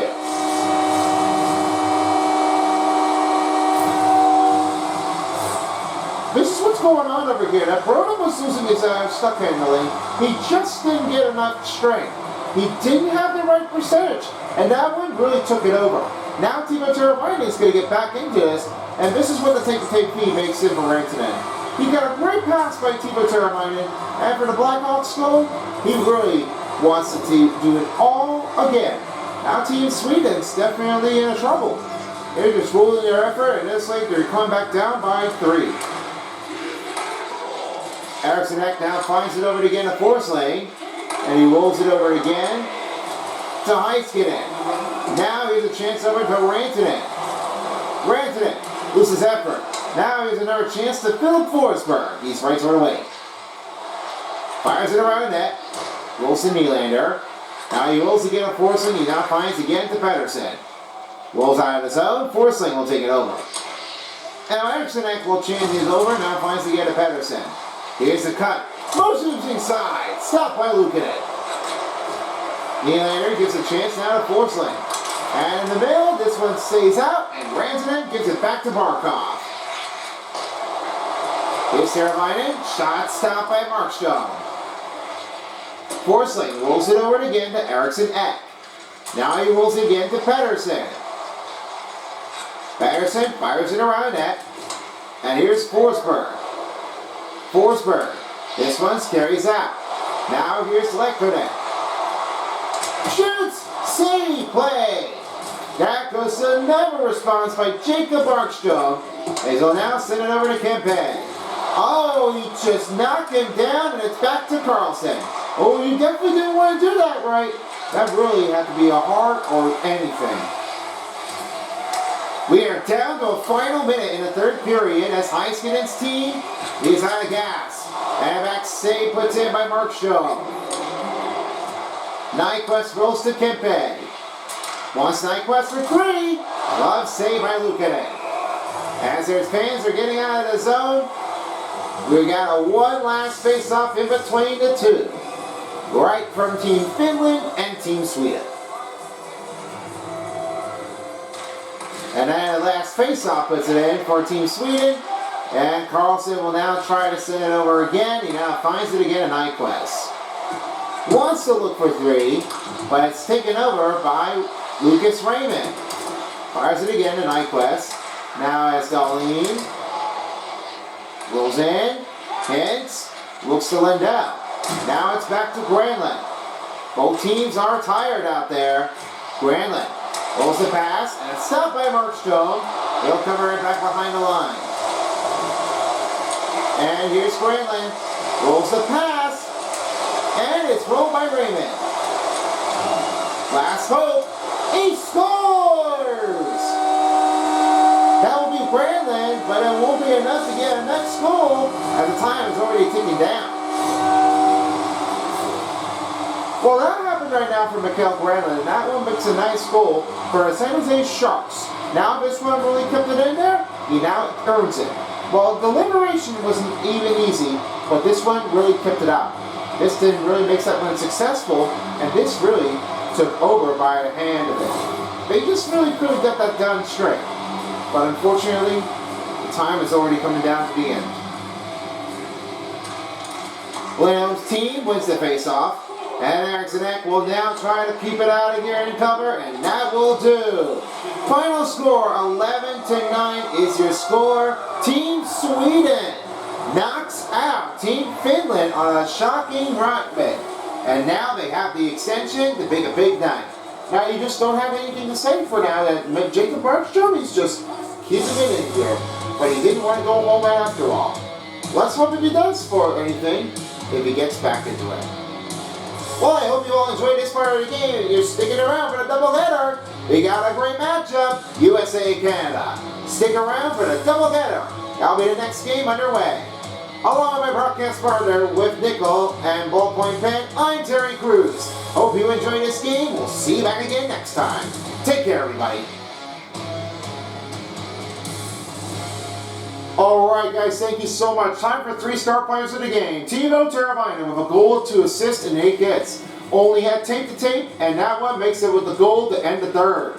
This is what's going on over here. Now, Broden was losing his stuck handling. He just didn't get enough strength. He didn't have the right percentage. And that one really took it over. Now Timo Teravainen is going to get back into this. And this is what the take-to-take feed makes it for Rantanen. He got a great pass by Timo Teravainen. And for the Blackhawks goal, he really wants to do it all again. Now Team Sweden's definitely in trouble. They're just rolling their effort, and it's like they're coming back down by 3. Eriksson Ek now finds it over again to Forsling, and he rolls it over again to Heiskanen. Now here's a chance over to Rantanen. Rantanen loses effort. Now here's another chance to Philip Forsberg. He's right sort of away. Fires it around the net. Rolls to Nylander. Now he rolls again to Forsling. He now finds again to Pettersson. Rolls out of the zone. Forsling will take it over. Now Eriksson Ek will change his over. Now finds again to Pettersson. Here's the cut. Motions inside. Stopped by Luukkonen. Nylander gives a chance now to Forsling. And in the middle, this one stays out, and Rantanen gives it back to Barkov. Here's Teravainen. Shot stopped by Markstrom. Forsling rolls it over again to Eriksson Ek. Now he rolls it again to Pettersson. Pettersson fires it around net. And here's Forsberg. Forsberg. This one carries out. Now here's Lehkonen. Shoots! Save play! That goes to another response by Jacob Markstrom. As he'll now send it over to Kempe. Oh, he just knocked him down, and it's back to Carlson. Oh, you definitely didn't want to do that, right? That really had to be a heart or anything. We are down to a final minute in the third period as Heiskanen's team is out of gas. And a back save puts in by Markstrom. Nyquist rolls to Kempe. Wants Nyquist for 3. Love save by Luukkonen. As their fans are getting out of the zone, we got a one last face-off in between the two. Right from Team Finland and Team Sweden. And then the last face-off puts it in for Team Sweden. And Carlson will now try to send it over again. He now finds it again in Nyquist. Wants to look for 3, but it's taken over by Lucas Raymond. Fires it again to Nyquist. Now as Dahlin rolls in, hits, looks to Lindell. Now it's back to Granlund. Both teams are tired out there. Granlund rolls the pass, and it's stopped by Markstrom. He'll cover it back behind the line. And here's Granlund. Rolls the pass, and it's rolled by Raymond. Last hope. He scores! That will be Granlund, but it won't be enough to get a next goal as the time is already ticking down. Well, that happened right now for Mikael Granlund, and that one makes a nice goal for the San Jose Sharks. Now this one really kept it in there, he now earns it. Well, the liberation wasn't even easy, but this one really kept it out. This didn't really make that one successful, and this really took over by the hand of it. They just really couldn't get that done straight. But unfortunately, the time is already coming down to the end. Williams' team wins the face-off, and Eriksson Ek will now try to keep it out of here and cover, and that will do. Final score, 11-9 is your score. Team Sweden knocks out Team Finland on a shocking run. And now they have the extension to make a big night. Now you just don't have anything to say for now that Jacob Markstrom is just keeping it in here. But he didn't want to go all that after all. Let's hope if he does for anything, if he gets back into it. Well, I hope you all enjoyed this part of the game. You're sticking around for the doubleheader. We got a great matchup, USA-Canada. Stick around for the doubleheader. That'll be the next game underway. Along with my broadcast partner with nickel and ballpoint pen, I'm Terry Cruz. Hope you enjoyed this game. We'll see you back again next time. Take care, everybody. Alright guys, thank you so much. Time for 3 star players of the game. Timo Teravainen with a goal, 2 assists, and 8 hits. Only had tape to tape, and that one makes it with the goal to end the third.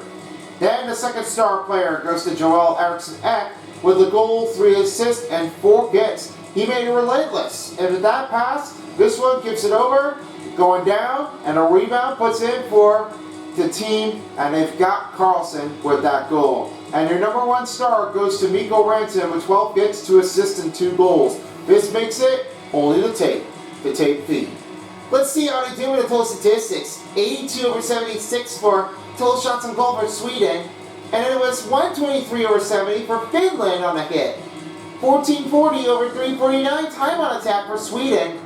Then the second star player goes to Joel Eriksson Ek with a goal, 3 assists, and 4 hits. He made it relentless. And with that pass, this one gives it over, going down, and a rebound puts in for the team, and they've got Carlson with that goal. And your number 1 star goes to Mikko Rantanen with 12 hits, 2 assists, and 2 goals. This makes it only the tape feed. Let's see how they do with the total statistics. 82 over 76 for total shots on goal for Sweden, and it was 123 over 70 for Finland on a hit. 1440 over 349 time on attack for Sweden,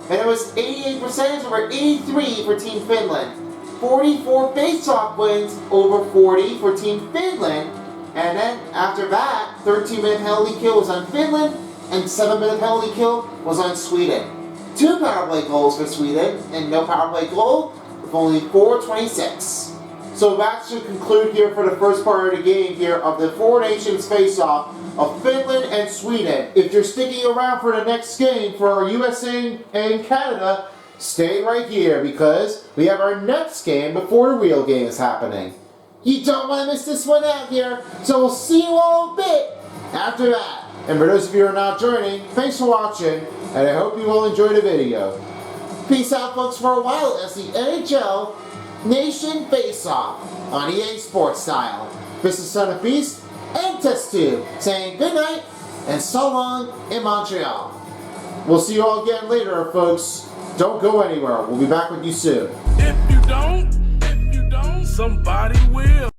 and it was 88% over 83 for Team Finland. 44 faceoff wins over 40 for Team Finland, and then after that, 13-minute penalty kill was on Finland, and 7-minute penalty kill was on Sweden. 2 power play goals for Sweden, and no power play goal with only 426. So that should conclude here for the first part of the game here of the 4 nations face-off of Finland and Sweden. If you're sticking around for the next game for our USA and Canada, stay right here because we have our next game before the real game is happening. You don't want to miss this one out here, so we'll see you all a bit after that. And for those of you who are not joining, thanks for watching, and I hope you all enjoyed the video. Peace out, folks, for a while as the NHL Nation Face-Off on EA Sports Style. This is Son of Beast and Test Tube saying good night and so long in Montreal. We'll see you all again later, folks. Don't go anywhere. We'll be back with you soon.
If you don't, somebody will.